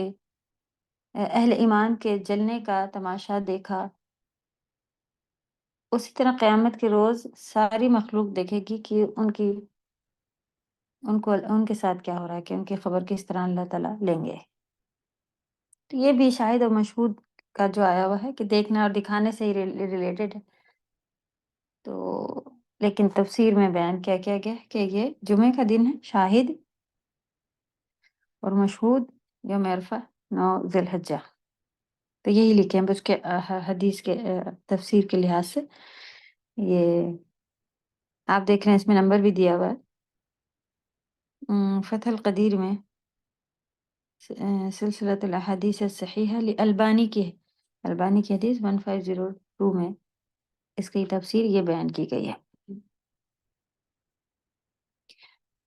اہل ایمان کے جلنے کا تماشا دیکھا، اسی طرح قیامت کے روز ساری مخلوق دیکھے گی کہ ان کے ساتھ کیا ہو رہا ہے، کہ ان کی خبر کس طرح اللہ تعالیٰ لیں گے۔ تو یہ بھی شاہد اور مشہود کا جو آیا ہوا ہے کہ دیکھنا اور دکھانے سے ہی ریلیٹڈ ہے، تو لیکن تفسیر میں بیان کیا گیا کہ یہ جمعے کا دن ہے، شاہد اور مشہود یوم عرفہ 9 ذی الحجہ۔ تو یہی لکھیں اس کے حدیث کے تفسیر کے لحاظ سے، یہ آپ دیکھ رہے ہیں اس میں نمبر بھی دیا ہوا ہے، فتح القدیر میں سلسلۃ الاحادیث الصحیحہ لالبانی کی ہے، البانی کی حدیث 1502 میں اس کی تفسیر یہ بیان کی گئی ہے۔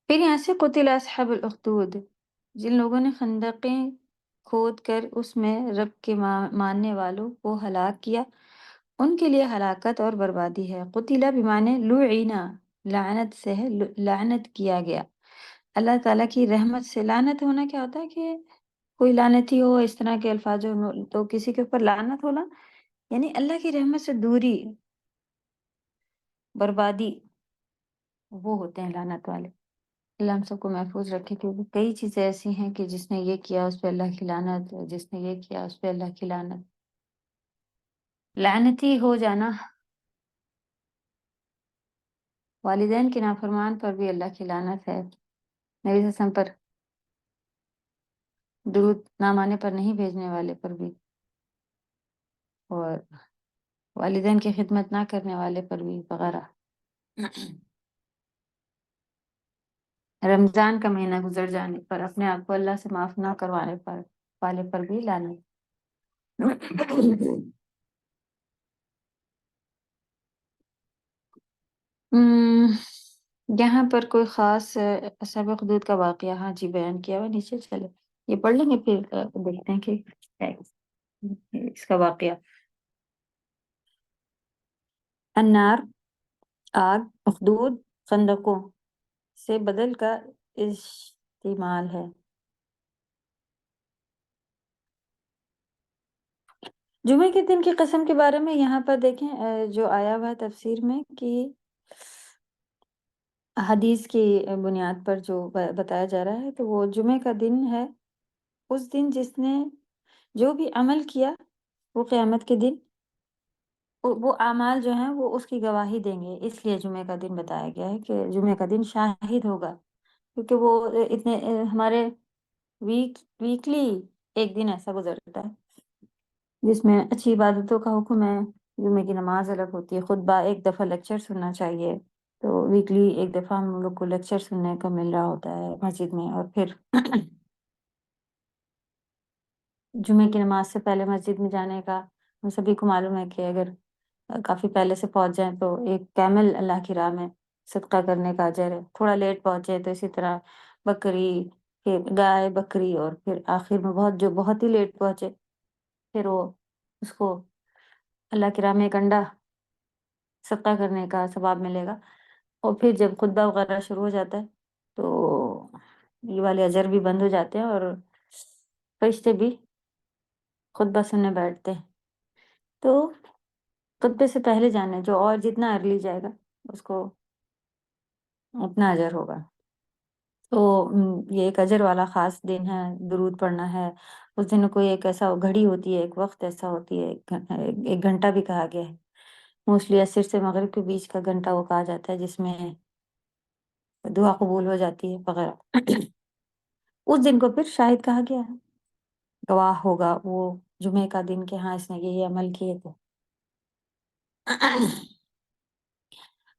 پھر یہاں سے قتل اصحاب الاخدود، جن لوگوں نے خندقیں کھود کر اس میں رب کے ماننے والوں کو ہلاک کیا، ان کے لیے ہلاکت اور بربادی ہے۔ قتلہ بمعنی لعینا، لعنت سے ہے، لعنت کیا گیا۔ اللہ تعالیٰ کی رحمت سے لعنت ہونا کیا ہوتا ہے کہ کوئی لعنتی ہو، اس طرح کے الفاظ ہو تو کسی کے اوپر لعنت ہونا یعنی اللہ کی رحمت سے دوری، بربادی، وہ ہوتے ہیں لعنت والے۔ اللہ ہم سب کو محفوظ رکھے، کیونکہ کئی چیزیں ایسی ہیں کہ جس نے یہ کیا اس پہ اللہ کی لعنت، جس نے یہ کیا اس پہ اللہ کی لعنت۔ لعنتی ہو جانا، والدین کے نافرمان پر بھی اللہ کی لعنت ہے، نبی صلی اللہ علیہ وسلم پر درود نہ مانے پر نہیں بھیجنے والے پر بھی، اور والدین کی خدمت نہ کرنے والے پر بھی وغیرہ۔ رمضان کا مہینہ گزر جانے پر اپنے آپ کو اللہ سے معاف نہ کروانے پر والے پر بھی لعنت۔ یہاں پر کوئی خاص اصحاب اخدود کا واقعہ ہاں جی بیان کیا ہوا، نیچے چلے یہ پڑھ لیں گے، پھر دیکھتے ہیں کہ کیا ہے اس کا واقعہ۔ النار آگ، اخدود خندقوں سے بدل کا استعمال ہے۔ جمعے کے دن کی قسم کے بارے میں یہاں پر دیکھیں جو آیا ہوا ہے تفسیر میں کہ حدیث کی بنیاد پر جو بتایا جا رہا ہے، تو وہ جمعے کا دن ہے، اس دن جس نے جو بھی عمل کیا وہ قیامت کے دن وہ اعمال جو ہیں وہ اس کی گواہی دیں گے، اس لیے جمعے کا دن بتایا گیا ہے کہ جمعے کا دن شاہد ہوگا، کیونکہ وہ اتنے ہمارے ویکلی ایک دن ایسا گزرتا ہے جس میں اچھی عبادتوں کا حکم ہے۔ جمعے کی نماز الگ ہوتی ہے، خطبہ ایک دفعہ لیکچر سننا چاہیے، تو ویکلی ایک دفعہ ہم لوگ کو لیکچر سننے کا مل رہا ہوتا ہے مسجد میں، اور پھر جمعے کی نماز سے پہلے مسجد میں جانے کا ہم سبھی کو معلوم ہے کہ اگر کافی پہلے سے پہنچ جائیں تو ایک کیمل اللہ کی راہ میں صدقہ کرنے کا اجر ہے، تھوڑا لیٹ پہنچے تو اسی طرح بکری، پھر گائے بکری، اور پھر آخر میں جو بہت ہی لیٹ پہنچے پھر وہ اس کو اللہ کی راہ میں ایک انڈا صدقہ کرنے کا ثواب ملے گا۔ اور پھر جب خطبہ وغیرہ شروع ہو جاتا ہے تو یہ والے اجر بھی بند ہو جاتے ہیں اور فرشتے بھی خطبہ سننے بیٹھتے ہیں، تو خطبے سے پہلے جانا جو اور جتنا ارلی جائے گا اس کو اتنا اجر ہوگا۔ تو یہ ایک اجر والا خاص دن ہے، درود پڑھنا ہے اس دن۔ کوئی ایک ایسا گھڑی ہوتی ہے، ایک وقت ایسا ہوتی ہے، ایک گھنٹہ بھی کہا گیا ہے، موسٹلی عصر سے مغرب کے بیچ کا گھنٹہ وہ کہا جاتا ہے جس میں دعا قبول ہو جاتی ہے وغیرہ۔ اس دن کو پھر شاہد کہا گیا ہے، گواہ ہوگا وہ جمعے کا دن کہ ہاں اس نے یہ عمل کیے تھے۔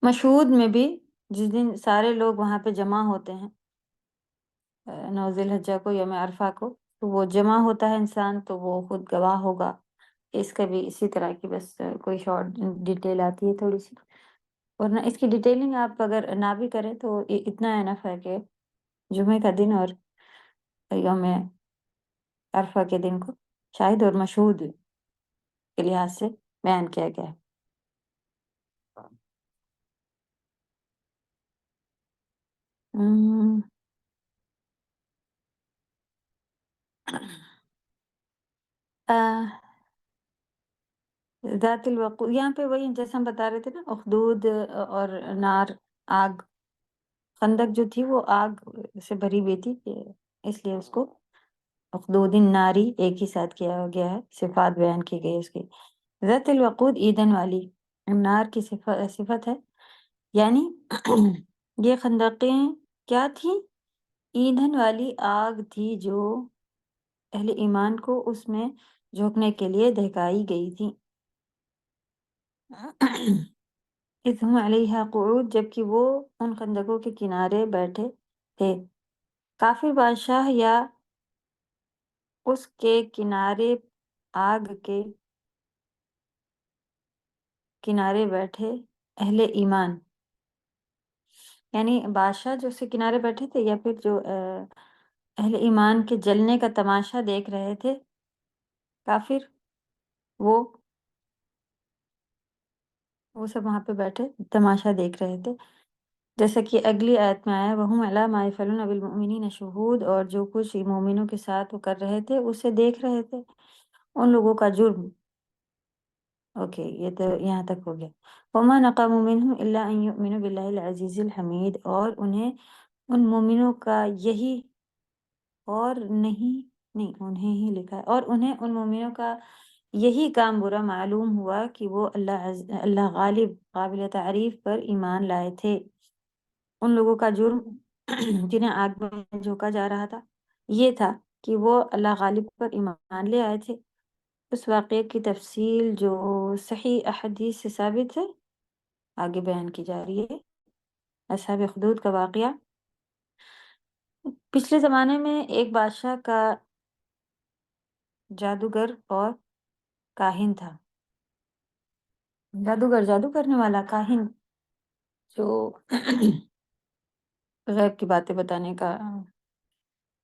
مشہود میں بھی جس دن سارے لوگ وہاں پہ جمع ہوتے ہیں، 9 ذی الحجہ کو، یوم عرفہ کو، تو وہ جمع ہوتا ہے انسان، تو وہ خود گواہ ہوگا۔ اس کا بھی اسی طرح کی بس کوئی شارٹ ڈیٹیل آتی ہے تھوڑی سی، ورنہ اس کی ڈیٹیلنگ آپ اگر نہ بھی کریں تو اتنا انف ہے کہ جمعے کا دن اور یوم عرفہ کے دن کو شاہد اور مشہود کے لحاظ سے بیان کیا گیا ہے۔ ذات الوقود یہاں پہ وہی جیسا ہم بتا رہے تھے نا، اخدود اور نار، آگ، خندق جو تھی وہ آگ سے بھری ہوئی تھی، اس لیے اس کو اخدود ناری ایک ہی ساتھ کیا گیا ہے، صفات بیان کی گئی اس کی۔ ذات الوقود ایندھن والی، نار کی صفت ہے، یعنی یہ خندقیں کیا تھیں؟ ایندھن والی آگ تھی جو اہل ایمان کو اس میں جھونکنے کے لیے دہکائی گئی تھی۔ اذ ہم علیہا قعود، جبکہ وہ ان خندقوں کے کنارے بیٹھے تھے۔ کافر بادشاہ یا اس کے کنارے، آگ کے کنارے بیٹھے اہل ایمان، یعنی بادشاہ جو اس کے کنارے بیٹھے تھے یا پھر جو اہل ایمان کے جلنے کا تماشا دیکھ رہے تھے کافر، وہ سب وہاں پہ بیٹھے تماشا دیکھ رہے تھے، جیسا کہ اگلی آیت میں آیا، وَهُمْ عَلَىٰ مَا يَفْعَلُونَ بِالْمُؤْمِنِينَ شُهُودٌ، اور جو کچھ مومنوں کے ساتھ وہ کر رہے تھے اسے دیکھ رہے تھے، ان لوگوں کا جرم۔ اوکے، یہ تو یہاں تک ہو گیا۔ وَمَا نَقَمُوا مِنْهُمْ إِلَّا أَن يُؤْمِنُوا بِاللَّهِ الْعَزِيزِ الْحَمِيدِ، اور انہیں ان مومنوں کا یہی، اور نہیں انہیں ہی لکھا ہے، اور انہیں ان مومنوں کا یہی کام برا معلوم ہوا کہ وہ اللہ غالب قابل تعریف پر ایمان لائے تھے۔ ان لوگوں کا جرم جنہیں آگ میں جھونکا جا رہا تھا یہ تھا کہ وہ اللہ غالب پر ایمان لے آئے تھے۔ اس واقعے کی تفصیل جو صحیح احادیث سے ثابت ہے آگے بیان کی جا رہی ہے۔ اصحاب اخدود کا واقعہ۔ پچھلے زمانے میں ایک بادشاہ کا جادوگر اور کاہن تھا۔ جادوگر جادو کرنے والا، کاہن جو غیب کی باتیں بتانے کا،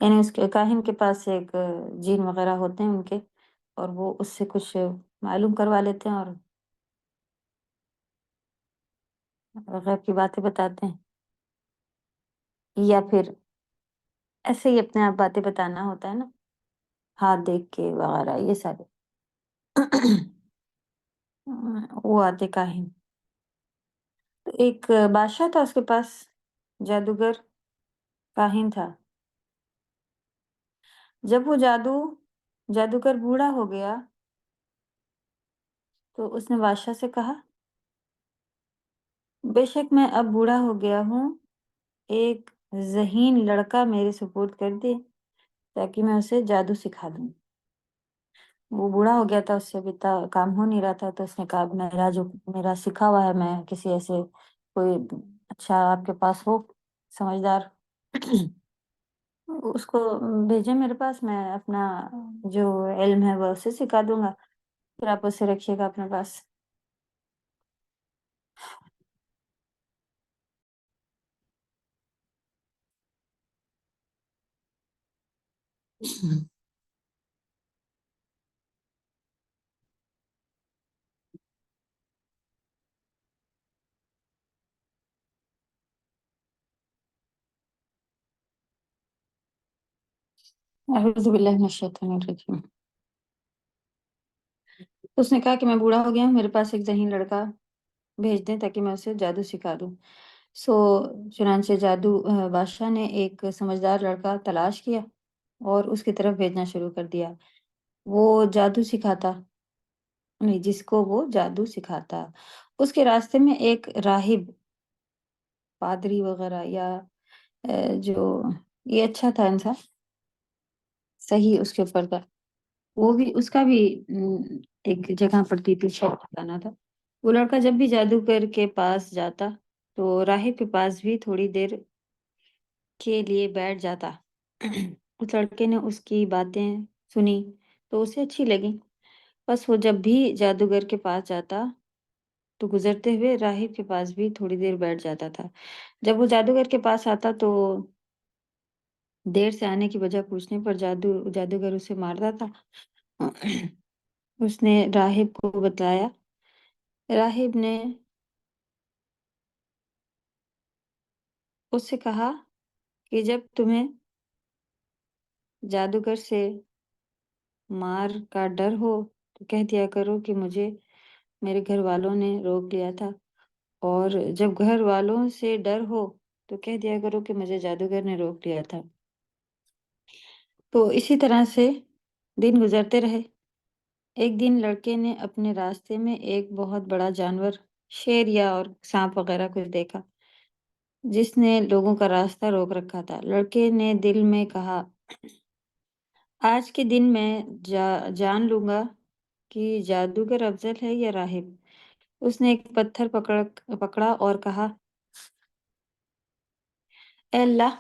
یعنی اس کے کاہن کے پاس ایک جین وغیرہ ہوتے ہیں ان کے، اور وہ اس سے کچھ معلوم کروا لیتے ہیں اور غیب کی باتیں بتاتے ہیں، یا پھر ایسے ہی اپنے آپ باتیں بتانا ہوتا ہے نا، ہاتھ دیکھ کے وغیرہ یہ سارے وہ آتے کاہن۔ تو ایک بادشاہ تھا، اس کے پاس جادوگر کاہن تھا۔ جب وہ جادوگر بوڑھا ہو گیا تو اس نے بادشاہ سے کہا، بے شک میں اب بوڑھا ہو گیا ہوں، ایک ذہین لڑکا میرے سپرد کر دے تاکہ میں اسے جادو سکھا دوں۔ وہ بوڑھا ہو گیا تھا، اس سے بھی کام ہو نہیں رہا تھا، تو اس نے کہا میرا سکھا ہوا ہے، میں کسی ایسے کوئی اچھا آپ کے پاس ہو سمجھدار اس کو بھیجے میرے پاس، میں اپنا جو علم ہے وہ اسے سکھا دوں گا، پھر آپ اسے رکھیے گا اپنے پاس۔ اعوذ باللہ من الشیطان الرجیم۔ اس نے کہا کہ میں بوڑھا ہو گیا ہوں، میرے پاس ایک ذہین لڑکا بھیج دیں تاکہ میں اسے جادو سکھا دوں۔ چنانچہ بادشاہ نے ایک سمجھدار لڑکا تلاش کیا اور اس کی طرف بھیجنا شروع کر دیا۔ وہ جادو سکھاتا، نہیں جس کو وہ جادو سکھاتا، اس کے راستے میں ایک راہب، پادری وغیرہ، یا جو یہ اچھا تھا انسان، صحیح اس کے اوپر تھا، وہ بھی اس کا بھی ایک جگہ پڑتی تھی، شہر ٹھکانا تھا۔ وہ لڑکا جب بھی جادوگر کے پاس جاتا تو راہب کے پاس بھی تھوڑی دیر کے لیے بیٹھ جاتا۔ اس لڑکے نے اس کی باتیں سنی تو اسے اچھی لگی، بس وہ جب بھی جادوگر کے پاس جاتا تو گزرتے ہوئے راہب کے پاس بھی تھوڑی دیر بیٹھ جاتا تھا۔ جب وہ جادوگر کے پاس آتا تو دیر سے آنے کی وجہ پوچھنے پر جادوگر اسے مارتا تھا۔ اس نے راہب کو بتایا۔ راہب نے اس سے کہا کہ جب تمہیں جادوگر سے مار کا ڈر ہو تو کہہ دیا کرو کہ مجھے میرے گھر والوں نے روک لیا تھا، اور جب گھر والوں سے ڈر ہو تو کہہ دیا کرو کہ مجھے جادوگر نے روک لیا تھا۔ تو اسی طرح سے دن گزرتے رہے۔ ایک دن لڑکے نے اپنے راستے میں ایک بہت بڑا جانور، شیر یا اور سانپ وغیرہ کچھ دیکھا جس نے لوگوں کا راستہ روک رکھا تھا۔ لڑکے نے دل میں کہا، آج کے دن میں جان لوں گا کہ جادوگر افضل ہے یا راہب۔ اس نے ایک پتھر پکڑا اور کہا، اے اللہ،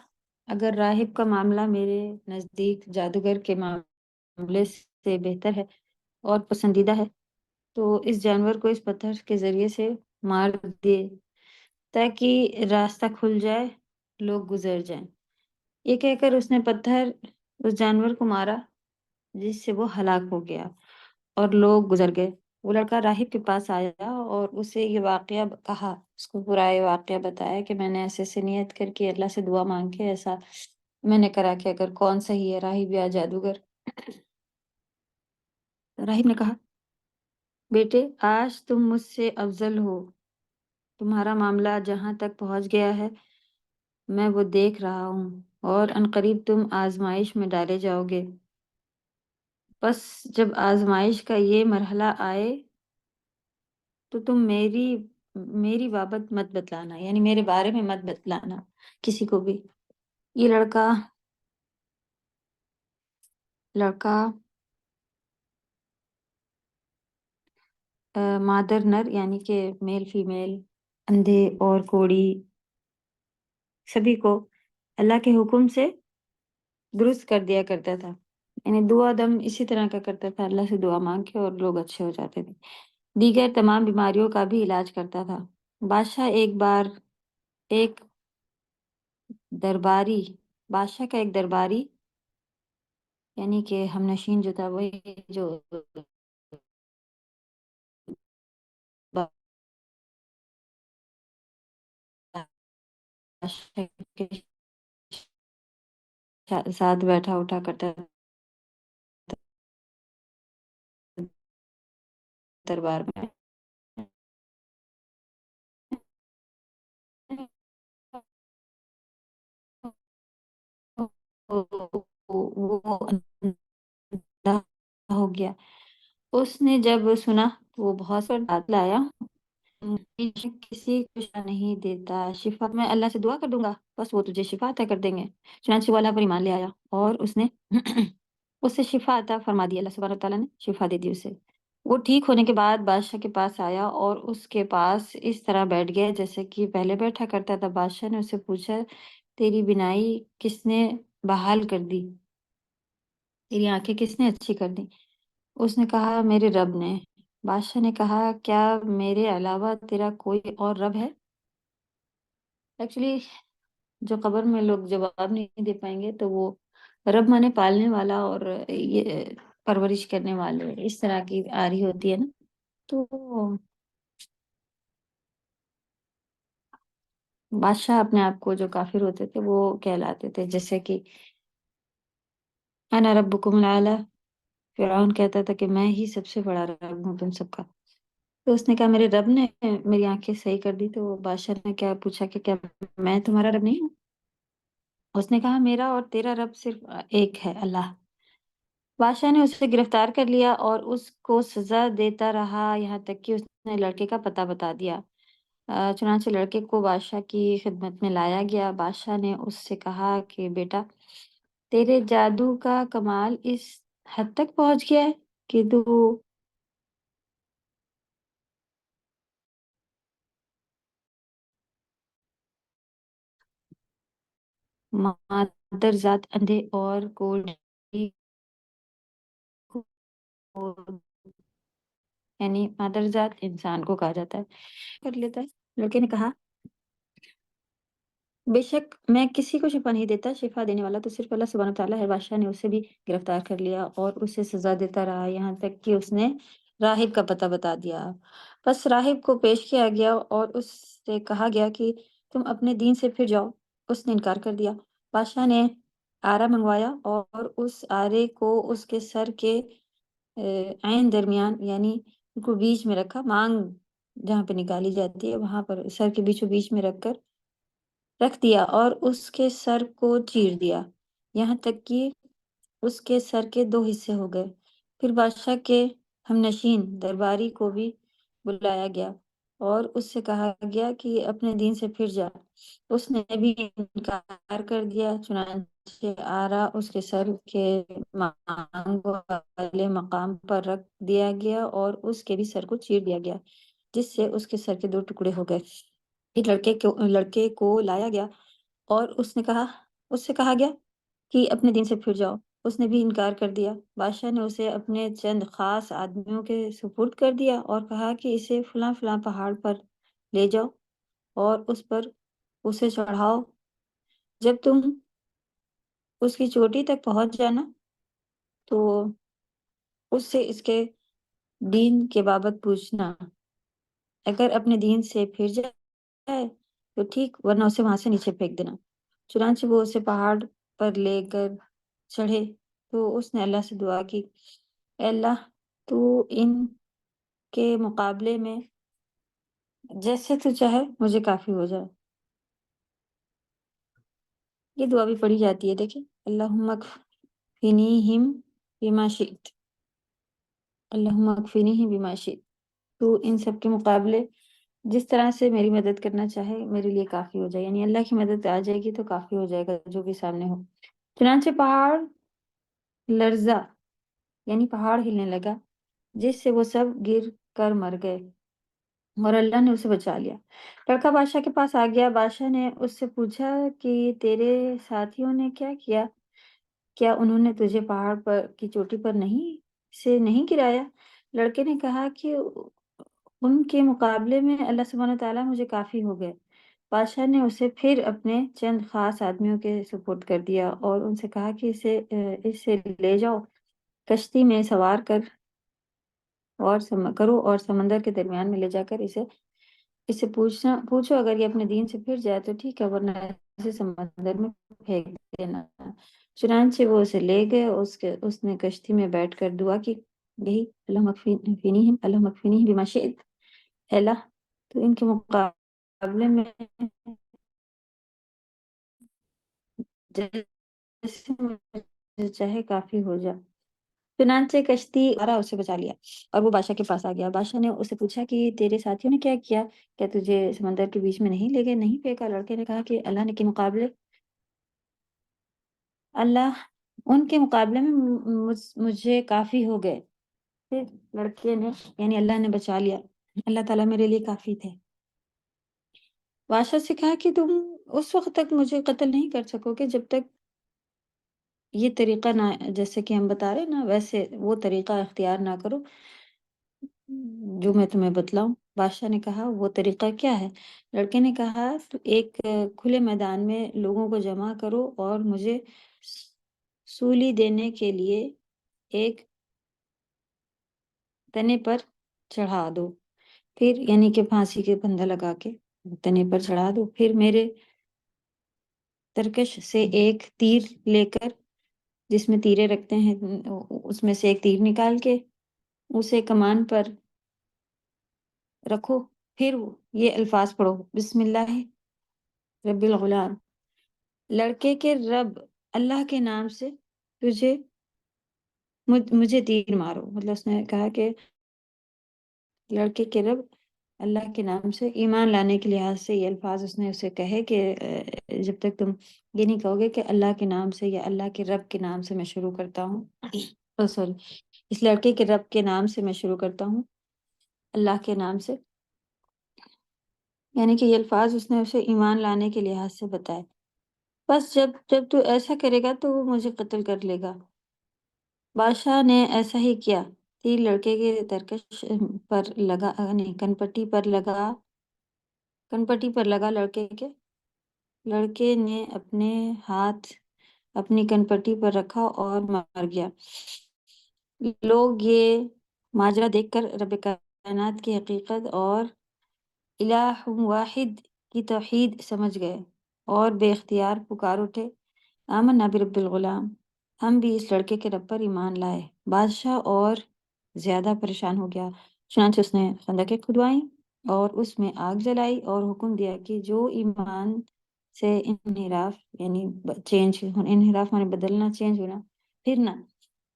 اگر راہب کا معاملہ میرے نزدیک جادوگر کے معاملے سے بہتر ہے اور پسندیدہ ہے تو اس جانور کو اس پتھر کے ذریعے سے مار دے تاکہ راستہ کھل جائے، لوگ گزر جائیں۔ یہ کہہ کر اس نے پتھر اس جانور کو مارا جس سے وہ ہلاک ہو گیا اور لوگ گزر گئے۔ وہ لڑکا راہب کے پاس آیا اور اسے یہ واقعہ کہا، اس کو پورا یہ واقعہ بتایا کہ میں نے ایسے سے نیت کر کے اللہ سے دعا مانگ کے ایسا میں نے کرا کہ اگر کون صحیح ہے، راہب یا جادوگر۔ راہب نے کہا، بیٹے آج تم مجھ سے افضل ہو، تمہارا معاملہ جہاں تک پہنچ گیا ہے میں وہ دیکھ رہا ہوں، اور عنقریب تم آزمائش میں ڈالے جاؤ گے۔ بس جب آزمائش کا یہ مرحلہ آئے تو تم میری بابت مت بتلانا، یعنی میرے بارے میں مت بتلانا کسی کو بھی۔ یہ لڑکا مادر نر یعنی کہ میل فیمیل، اندھے اور کوڑی سبھی کو اللہ کے حکم سے درست کر دیا کرتا تھا، یعنی دعا دم اسی طرح کا کرتا تھا، اللہ سے دعا مانگ کے اور لوگ اچھے ہو جاتے تھے۔ دیگر تمام بیماریوں کا بھی علاج کرتا تھا۔ ایک درباری بادشاہ کا ایک درباری یعنی کہ ہم نشین جو تھا، وہی جو بادشاہ کے ساتھ بیٹھا اٹھا کرتا تھا دربار میں، وہ اندھا ہو گیا۔ اس نے جب سنا تو وہ بہت سا ڈانٹ لایا، کسی کو شفا نہیں دیتا، شفا میں اللہ سے دعا کر دوں گا، بس وہ تجھے شفا عطا کر دیں گے۔ چنانچہ وہ اللہ پر ایمان لے آیا اور اس نے اسے شفا عطا فرما دی، اللہ سبحانہ تعالیٰ نے شفا دے دی اسے۔ وہ ٹھیک ہونے کے بعد بادشاہ کے پاس آیا اور اس کے پاس اس طرح بیٹھ گیا جیسے کہ پہلے بیٹھا کرتا تھا۔ بادشاہ نے اسے پوچھا، تیری بینائی کس نے بحال کر دی؟ تیری آنکھیں کس نے اچھی کر دی؟ اس نے کہا، میرے رب نے۔ بادشاہ نے کہا، کیا میرے علاوہ تیرا کوئی اور رب ہے؟ ایکچولی جو قبر میں لوگ جواب نہیں دے پائیں گے تو وہ رب مانے پالنے والا اور یہ پرورش کرنے والے، اس طرح کی آ رہی ہوتی ہے نا، تو بادشاہ اپنے آپ کو جو کافر ہوتے تھے وہ کہلاتے تھے، جیسے کہ انا ربکم الاعلی، فرعون کہتا تھا کہ میں ہی سب سے بڑا رب ہوں تم سب کا۔ تو اس نے کہا، میرے رب نے میری آنکھیں صحیح کر دی۔ تو بادشاہ نے کیا پوچھا کہ کیا میں تمہارا رب نہیں ہوں؟ اس نے کہا، میرا اور تیرا رب صرف ایک ہے، اللہ۔ بادشاہ نے اسے گرفتار کر لیا اور اس کو سزا دیتا رہا یہاں تک کہ اس نے لڑکے کا پتہ بتا دیا۔ چنانچہ لڑکے کو بادشاہ کی خدمت میں لایا گیا۔ بادشاہ نے اس سے کہا کہ بیٹا، تیرے جادو کا کمال اس حد تک پہنچ گیا ہے کہ تو مادر ذات اندھے اور کوڑی کو، یعنی مادر ذات انسان کو کہا جاتا ہے، کر لیتا ہے۔ لڑکے نے کہا، بے شک میں کسی کو شفا نہیں دیتا، شفا دینے والا تو صرف اللہ سبحانہ تعالیٰ ہے۔ بادشاہ نے اسے بھی گرفتار کر لیا اور اسے سزا دیتا رہا یہاں تک کہ اس نے راہب کا پتہ بتا دیا۔ بس راہب کو پیش کیا گیا اور اس سے کہا گیا کہ تم اپنے دین سے پھر جاؤ۔ اس نے انکار کر دیا۔ بادشاہ نے آرا منگوایا اور اس آرے کو اس کے سر کے عین درمیان، یعنی ان کو بیچ میں رکھا، مانگ جہاں پہ نکالی جاتی ہے وہاں پر سر کے بیچوں بیچ میں رکھ دیا اور اس کے سر کو چیر دیا یہاں تک کہ اس کے سر کے دو حصے ہو گئے۔ پھر بادشاہ کے ہم نشین درباری کو بھی بلایا گیا اور اس سے کہا گیا کہ اپنے دین سے پھر جا۔ اس نے بھی انکار کر دیا۔ چنانچہ آرا اس کے سر کے مانگ والے مقام پر رکھ دیا گیا اور اس کے بھی سر کو چیر دیا گیا، جس سے اس کے سر کے دو ٹکڑے ہو گئے۔ پھر لڑکے کو لایا گیا اور اس سے کہا گیا کہ اپنے دین سے پھر جاؤ۔ اس نے بھی انکار کر دیا۔ بادشاہ نے اسے اپنے چند خاص آدمیوں کے سپرد کر دیا اور کہا کہ اسے فلاں فلاں پہاڑ پر لے جاؤ اور اس پر اسے چڑھاؤ۔ جب تم اس کی چوٹی تک پہنچ جانا تو اس سے اس کے دین کے بابت پوچھنا، اگر اپنے دین سے پھر جائے تو ٹھیک، ورنہ اسے وہاں سے نیچے پھینک دینا۔ چنانچہ وہ اسے پہاڑ پر لے کر چڑھے تو اس نے اللہ سے دعا کی، اے اللہ، تو ان کے مقابلے میں جیسے تو چاہے مجھے کافی ہو جائے۔ یہ دعا بھی پڑھی جاتی ہے، دیکھیں، اللہم اکفینیہم بما شئت۔ اللہم اکفینی بما شئت، تو ان سب کے مقابلے جس طرح سے میری مدد کرنا چاہے میرے لیے کافی ہو جائے، یعنی اللہ کی مدد آ جائے گی تو کافی ہو جائے گا جو بھی سامنے ہو۔ چنانچہ پہاڑ لرزا، یعنی پہاڑ ہلنے لگا، جس سے وہ سب گر کر مر گئے اور اللہ نے اسے بچا لیا۔ لڑکا بادشاہ کے پاس آ گیا، بادشاہ نے اس سے پوچھا کہ تیرے ساتھیوں نے کیا کیا؟ کیا انہوں نے تجھے پہاڑ پر کی چوٹی پر نہیں گرایا؟ لڑکے نے کہا کہ ان کے مقابلے میں اللہ سبحانہ تعالیٰ مجھے کافی ہو گئے۔ بادشاہ نے اسے پھر اپنے چند خاص آدمیوں کے سپرد کر دیا اور ان سے کہا کہ اسے لے جاؤ، کشتی میں سوار کرو اور سمندر کے درمیان میں لے جا کر اسے پوچھو، اگر یہ اپنے دین سے پھر جائے تو ٹھیک ہے، ورنہ اسے سمندر میں پھینک دینا۔ چنانچہ وہ اسے لے گئے، اس نے کشتی میں بیٹھ کر دعا کی، یہی اللہم اکفینی بما شئت، اے اللہ تو ان کے مقابلے میں جیسے مجھے چاہے کافی ہو جا۔ چنانچہ کشتی دوبارہ اسے بچا لیا اور وہ بادشاہ کے پاس آ گیا۔ بادشاہ نے اسے پوچھا کہ تیرے ساتھیوں نے کیا کیا؟ کیا تجھے سمندر کے بیچ میں نہیں لے گئے، نہیں پھینکا؟ لڑکے نے کہا کہ اللہ نے کے مقابلے اللہ ان کے مقابلے میں مجھے کافی ہو گئے۔ پھر لڑکے نے یعنی اللہ نے بچا لیا، اللہ تعالیٰ میرے لیے کافی تھے۔ بادشاہ سے کہا کہ تم اس وقت تک مجھے قتل نہیں کر سکو گے جب تک یہ طریقہ نہ، جیسے کہ ہم بتا رہے نا ویسے وہ طریقہ اختیار نہ کرو جو میں تمہیں بتلاؤں۔ بادشاہ نے کہا وہ طریقہ کیا ہے؟ لڑکے نے کہا تو ایک کھلے میدان میں لوگوں کو جمع کرو اور مجھے سولی دینے کے لیے ایک تنے پر چڑھا دو، پھر یعنی کہ پھانسی کے پھندا لگا کے تنے پر چڑھا دو، پھر میرے ترکش سے ایک تیر لے کر، جس میں تیرے رکھتے ہیں، اس میں سے ایک تیر نکال کے اسے کمان پر رکھو، پھر یہ الفاظ پڑھو، بسم اللہ رب الغلام، لڑکے کے رب اللہ کے نام سے مجھے تیر مارو۔ مطلب اس نے کہا کہ لڑکے کے رب اللہ کے نام سے، ایمان لانے کے لحاظ سے یہ الفاظ اس نے اسے کہے کہ جب تک تم یہ نہیں کہو گے کہ اللہ کے نام سے یا اللہ کے رب کے نام سے میں شروع کرتا ہوں، سوری، اس لڑکے کے رب کے نام سے میں شروع کرتا ہوں، اللہ کے نام سے، یعنی کہ یہ الفاظ اس نے اسے ایمان لانے کے لحاظ سے بتائے۔ بس جب تو ایسا کرے گا تو وہ مجھے قتل کر لے گا۔ بادشاہ نے ایسا ہی کیا، تیر لڑکے کے ترکش پر لگا، نہیں کنپٹی پر لگا لڑکے نے اپنے ہاتھ اپنی کنپٹی پر رکھا اور مر گیا۔ لوگ یہ ماجرا دیکھ کر رب کائنات کی حقیقت اور الہ واحد کی توحید سمجھ گئے اور بے اختیار پکار اٹھے، آمنا برب الغلام، ہم بھی اس لڑکے کے رب پر ایمان لائے۔ بادشاہ اور زیادہ پریشان ہو گیا، چنانچہ اس نے خندقیں کھدوائیں اور اس میں آگ جلائی اور حکم دیا کہ جو ایمان سے انحراف یعنی انحراف مانے بدلنا، چینج ہونا، پھرنا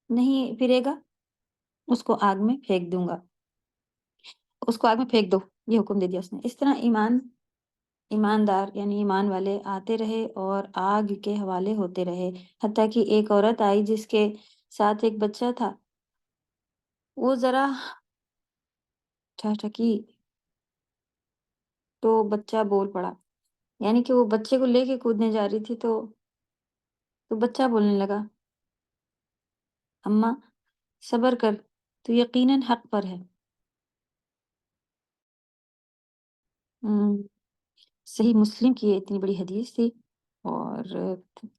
نہیں پھرے گا، اس کو آگ میں پھینک دوں گا، اس کو آگ میں پھینک دو، یہ حکم دے دیا اس نے۔ اس طرح ایماندار یعنی ایمان والے آتے رہے اور آگ کے حوالے ہوتے رہے، حتیٰ کہ ایک عورت آئی جس کے ساتھ ایک بچہ تھا، وہ ذرا ٹھٹکی تو بچہ بول پڑا، یعنی کہ وہ بچے کو لے کے کودنے جا رہی تھی تو بچہ بولنے لگا، اماں صبر کر، تو یقیناً حق پر ہے۔ صحیح مسلم کی یہ اتنی بڑی حدیث تھی، اور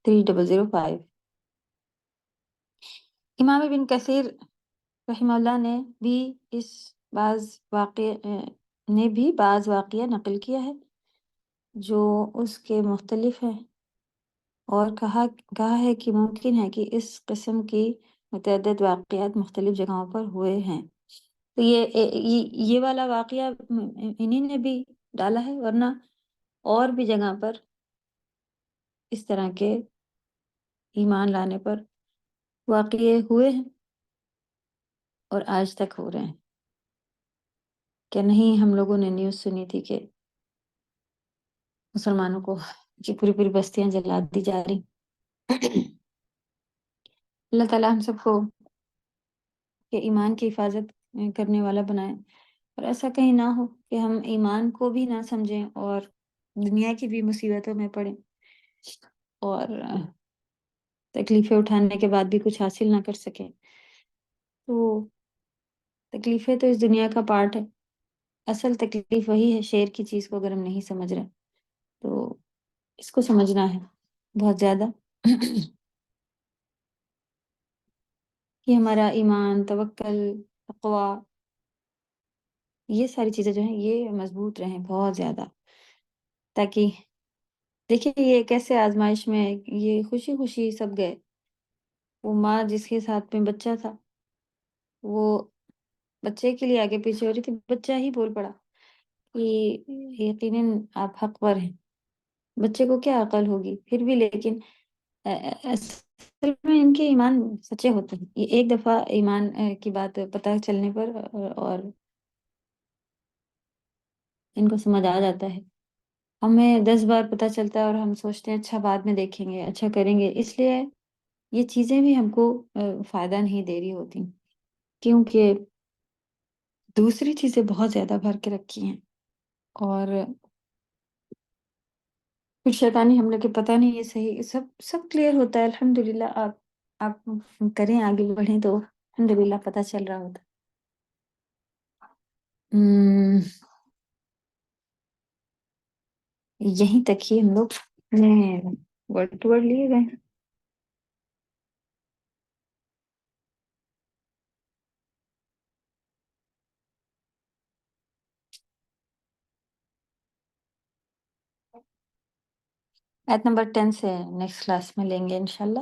3005۔ امام ابن کثیر رحمہ اللہ نے بھی بعض واقعہ نقل کیا ہے جو اس کے مختلف ہیں، اور کہا ہے کہ ممکن ہے کہ اس قسم کی متعدد واقعات مختلف جگہوں پر ہوئے ہیں۔ تو یہ والا واقعہ انہی نے بھی ڈالا ہے، ورنہ اور بھی جگہ پر اس طرح کے ایمان لانے پر واقعے ہوئے ہیں۔ اور آج تک ہو رہے ہیں. کہ نہیں ہم لوگوں نے نیوز سنی تھی کہ مسلمانوں کو کی پوری پوری بستیاں جلا دی جا رہی. اللہ تعالیٰ ہم سب کو کہ ایمان کی حفاظت کرنے والا بنائے، اور ایسا کہیں نہ ہو کہ ہم ایمان کو بھی نہ سمجھیں اور دنیا کی بھی مصیبتوں میں پڑیں اور تکلیفیں اٹھانے کے بعد بھی کچھ حاصل نہ کر سکیں. تو تکلیفیں تو اس دنیا کا پارٹ ہے. اصل تکلیف وہی ہے شیر کی چیز کو اگر ہم نہیں سمجھ رہے تو اس کو سمجھنا ہے بہت زیادہ. کہ ہمارا ایمان، توکل، تقوی، یہ ساری چیزیں جو ہیں یہ مضبوط رہیں بہت زیادہ، تاکہ دیکھیں یہ کیسے آزمائش میں یہ خوشی خوشی سب گئے. وہ ماں جس کے ساتھ میں بچہ تھا وہ بچے کے لیے آگے پیچھے ہو رہی تھی، بچہ ہی بول پڑا کہ یقیناً آپ حق پر ہیں. بچے کو کیا عقل ہوگی پھر بھی، لیکن اصل میں ان کے ایمان سچے ہوتے ہیں. یہ ایک دفعہ ایمان کی بات پتہ چلنے پر اور ان کو سمجھ آ جاتا ہے. ہمیں 10 بار پتہ چلتا ہے اور ہم سوچتے ہیں اچھا بعد میں دیکھیں گے، اچھا کریں گے. اس لیے یہ چیزیں بھی ہم کو فائدہ نہیں دے رہی ہوتی، کیونکہ دوسری چیزیں بہت زیادہ بھر کے رکھی ہیں اور کچھ شیطانی حملے کے پتہ نہیں. یہ صحیح سب کلیئر ہوتا ہے الحمدللہ. آپ کریں آگے بڑھیں تو الحمدللہ پتہ چل رہا ہوتا. یہیں تک ہی ہم لوگ ورڈ ٹو ورڈ لیے گئے. آیت نمبر 10 سے نیکسٹ کلاس میں لیں گے انشاءاللہ.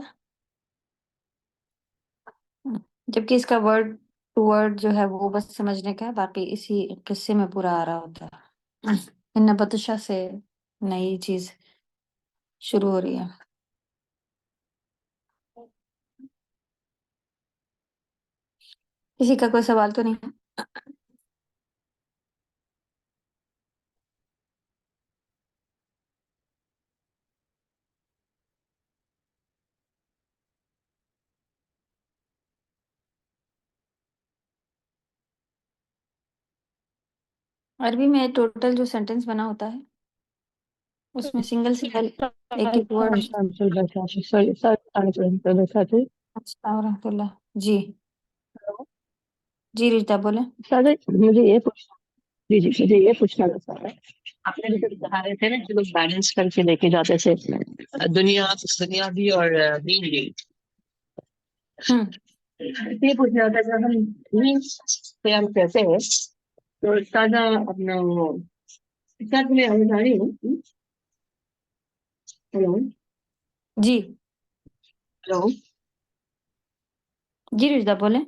جبکہ اس کا ورڈ ٹو ورڈ جو ہے وہ بس سمجھنے کا ہے، باقی اسی قصے میں پورا آ رہا ہوتا ہے. ان بطشہ سے نئی چیز شروع ہو رہی ہے. کسی کا کوئی سوال تو نہیں ہے؟ عربی میں ٹوٹل جو سینٹنس بنا ہوتا ہے اس میں سنگل سنگل ایک ایک ورڈ. السلام ورحمۃ اللہ. جی جی رجتا بولیں. مجھے یہ پوچھنا جی مجھے یہ پوچھنا تھا آپ نے جو بتا رہے تھے نا کہ لوگ بیلنس کر کے لے کے جاتے تھے دنیا بھی اور دین بھی. یہ پوچھنا تھا کہ ہم دین پہ ہم کہتے ہیں تو سادہ اپنا ساتھ میں آواز آ رہی ہوں. ہلو جی ہلو جی رجدا بولیں.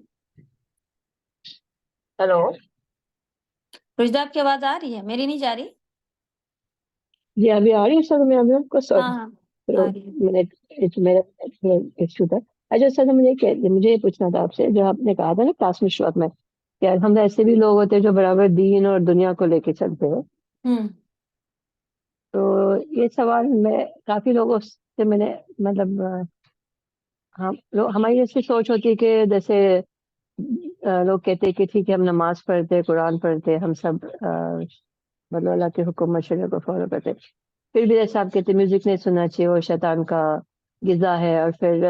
ہلو رجدا آپ کی آواز آ رہی ہے، میری نہیں جا رہی؟ جی ابھی آ رہی ہے سر. میں ابھی آپ کو ہاں ہاں آ رہی ہے. ایشو تھا. اچھا سر مجھے یہ پوچھنا تھا آپ سے جو آپ نے کہا تھا نا کلاس میں شروعات میں کہ ہم ایسے بھی لوگ ہوتے ہیں جو برابر دین اور دنیا کو لے کے چلتے ہیں. تو یہ سوال میں کافی لوگوں سے میں نے مطلب ہماری ایسی سوچ ہوتی ہے کہ جیسے لوگ کہتے ہیں کہ ٹھیک ہے ہم نماز پڑھتے قرآن پڑھتے ہم سب مطلب اللہ کے حکم مشورے کو فالو کرتے. پھر بھی جیسے آپ کہتے میوزک نہیں سننا چاہیے وہ شیطان کا غذا ہے. اور پھر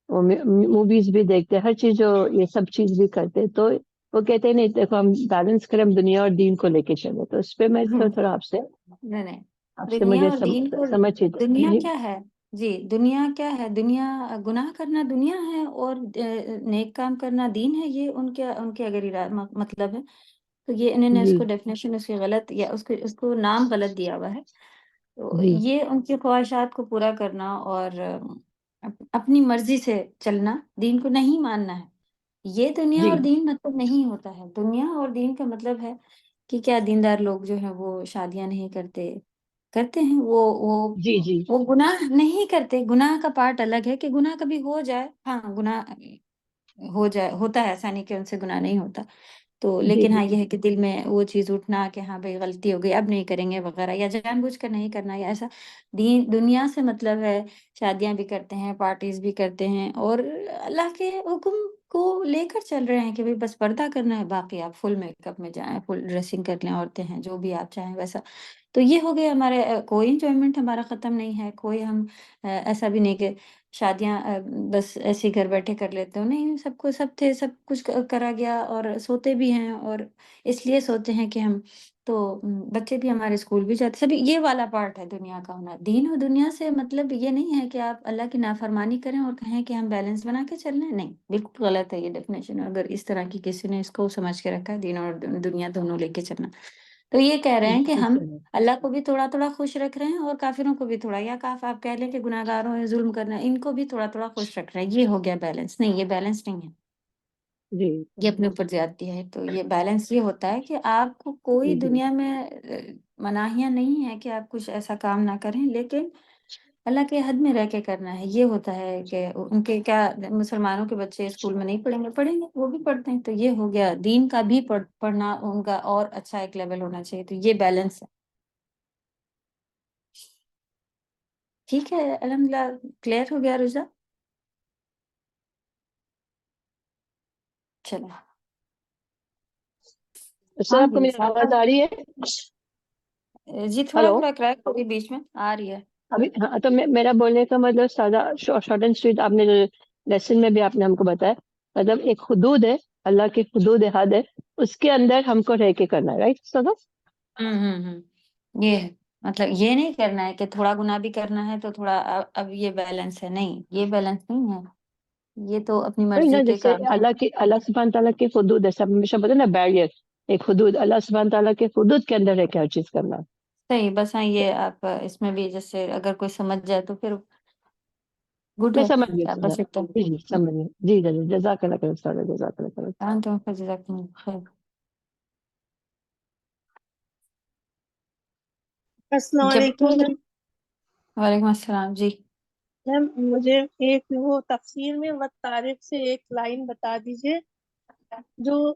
وہ موویز بھی دیکھتے ہر چیز جو یہ سب چیز بھی کرتے. تو وہ کہتے ہیں نہیں دیکھو ہم بیلنس کریں ہم دنیا اور دین کو لے کے چلے. تو اس پہ میں تھوڑا آپ سے نہیں آپ سے دنیا مجھے اور دین کو، سمجھ دنیا جی کیا ہے؟ جی دنیا کیا ہے؟ دنیا گناہ کرنا دنیا ہے اور نیک کام کرنا دین ہے. یہ ان کے اگر مطلب ہے تو یہ انہوں نے اس جی کو ڈیفینیشن اس کی غلط یا اس کو نام غلط دیا ہوا ہے. تو جی یہ ان کی خواہشات کو پورا کرنا اور اپنی مرضی سے چلنا، دین کو نہیں ماننا ہے. یہ دنیا جی اور دین مطلب نہیں ہوتا ہے. دنیا اور دین کا مطلب ہے کہ کیا دیندار لوگ جو ہیں وہ شادیاں نہیں کرتے ہیں، جی جی وہ گناہ نہیں کرتے. گناہ کا پارٹ الگ ہے کہ گناہ کبھی ہو جائے، ہاں گناہ ہوتا ہے، ایسا نہیں کہ ان سے گناہ نہیں ہوتا، تو جی لیکن جی ہاں یہ ہے کہ دل میں وہ چیز اٹھنا کہ ہاں بھائی غلطی ہو گئی اب نہیں کریں گے وغیرہ، یا جان بوجھ کر نہیں کرنا، یا ایسا دنیا سے مطلب ہے، شادیاں بھی کرتے ہیں، پارٹیز بھی کرتے ہیں، اور اللہ کے حکم کو لے کر چل رہے ہیں کہ بھائی بس پردہ کرنا ہے، باقی آپ فل میک اپ میں جائیں، فل ڈریسنگ کر لیں، عورتیں ہیں جو بھی آپ چاہیں ویسا. تو یہ ہو گیا ہمارے کوئی انجوائمنٹ ہمارا ختم نہیں ہے، کوئی ہم ایسا بھی نہیں کہ شادیاں بس ایسے ہی گھر بیٹھے کر لیتے ہو، نہیں، سب کو سب تھے، سب کچھ کرا گیا، اور سوتے بھی ہیں، اور اس لیے سوتے ہیں کہ ہم تو بچے بھی ہمارے اسکول بھی جاتے، سبھی یہ والا پارٹ ہے دنیا کا ہونا. دین اور دنیا سے مطلب یہ نہیں ہے کہ آپ اللہ کی نافرمانی کریں اور کہیں کہ ہم بیلنس بنا کے چل رہے ہیں، نہیں، بالکل غلط ہے یہ ڈیفینیشن. اگر اس طرح کی کسی نے اس کو سمجھ کے رکھا ہے دین اور دنیا دونوں لے کے چلنا، تو یہ کہہ رہے ہیں کہ ہم اللہ کو بھی تھوڑا تھوڑا خوش رکھ رہے ہیں اور کافروں کو بھی تھوڑا، یا آپ کہہ لیں کہ گناہ گاروں ہیں ظلم کرنا ان کو بھی تھوڑا تھوڑا خوش رکھ رہے ہیں. یہ ہو گیا بیلنس. نہیں، یہ بیلنس نہیں ہے، جی یہ اپنے اوپر زیادتی ہے. تو یہ بیلنس یہ ہوتا ہے کہ آپ کو کوئی جی جی دنیا میں مناہیاں نہیں ہے کہ آپ کچھ ایسا کام نہ کریں، لیکن اللہ کے حد میں رہ کے کرنا ہے. یہ ہوتا ہے کہ ان کے کیا مسلمانوں کے بچے اسکول میں نہیں پڑھیں گے، پڑھیں گے، وہ بھی پڑھتے ہیں. تو یہ ہو گیا دین کا بھی پڑھنا ان کا اور اچھا ایک لیول ہونا چاہیے. تو یہ بیلنس ہے. ٹھیک ہے، الحمدللہ کلیئر ہو گیا رجا. چلو. سر ہاں آپ کو جی میری آواز آ رہی ہے؟ جی تھوڑا ہلو، تھوڑا کریک ہوگی بیچ میں، آ رہی ہے. ابھی ہاں، تو میرا بولنے کا مطلب سادہ شارٹ اینڈ سویٹ، آپ نے لیسن میں بھی آپ نے ہم کو بتایا، مطلب ایک حدود ہے، اللہ کی حدود حد ہے، اس کے اندر ہم کو رہ کے کرنا ہے، رائٹ سادہ؟ یہ ہے مطلب یہ نہیں کرنا ہے کہ تھوڑا گناہ بھی کرنا ہے تو تھوڑا اب یہ بیلنس ہے، نہیں، یہ بیلنس نہیں ہے. یہ تو اپنی وہی نا، مرضی کے جیسے کام. اللہ سبحانہ تعالیٰ کی حدود ہے، سب ہمیشہ بولتے ہیں نا بیریئر، ایک حدود، اللہ سبحانہ تعالیٰ کے حدود کے اندر رہ کے ہر چیز کرنا. صحیح، بس ہاں یہ آپ اس میں بھی جیسے اگر کوئی سمجھ جائے تو پھر گڈ میں ہے. سمجھ گئی، آپ سمجھ بس ایک تو جی جی سمجھ گئی، جی جی، جزاک اللہ خیر استاد، جزاک اللہ خیر. جزاکم اللہ خیر. السلام جب علیکم میم. وعلیکم السلام جی. میم مجھے ایک وہ تفسیر میں والطارق سے ایک لائن بتا دیجیے، جو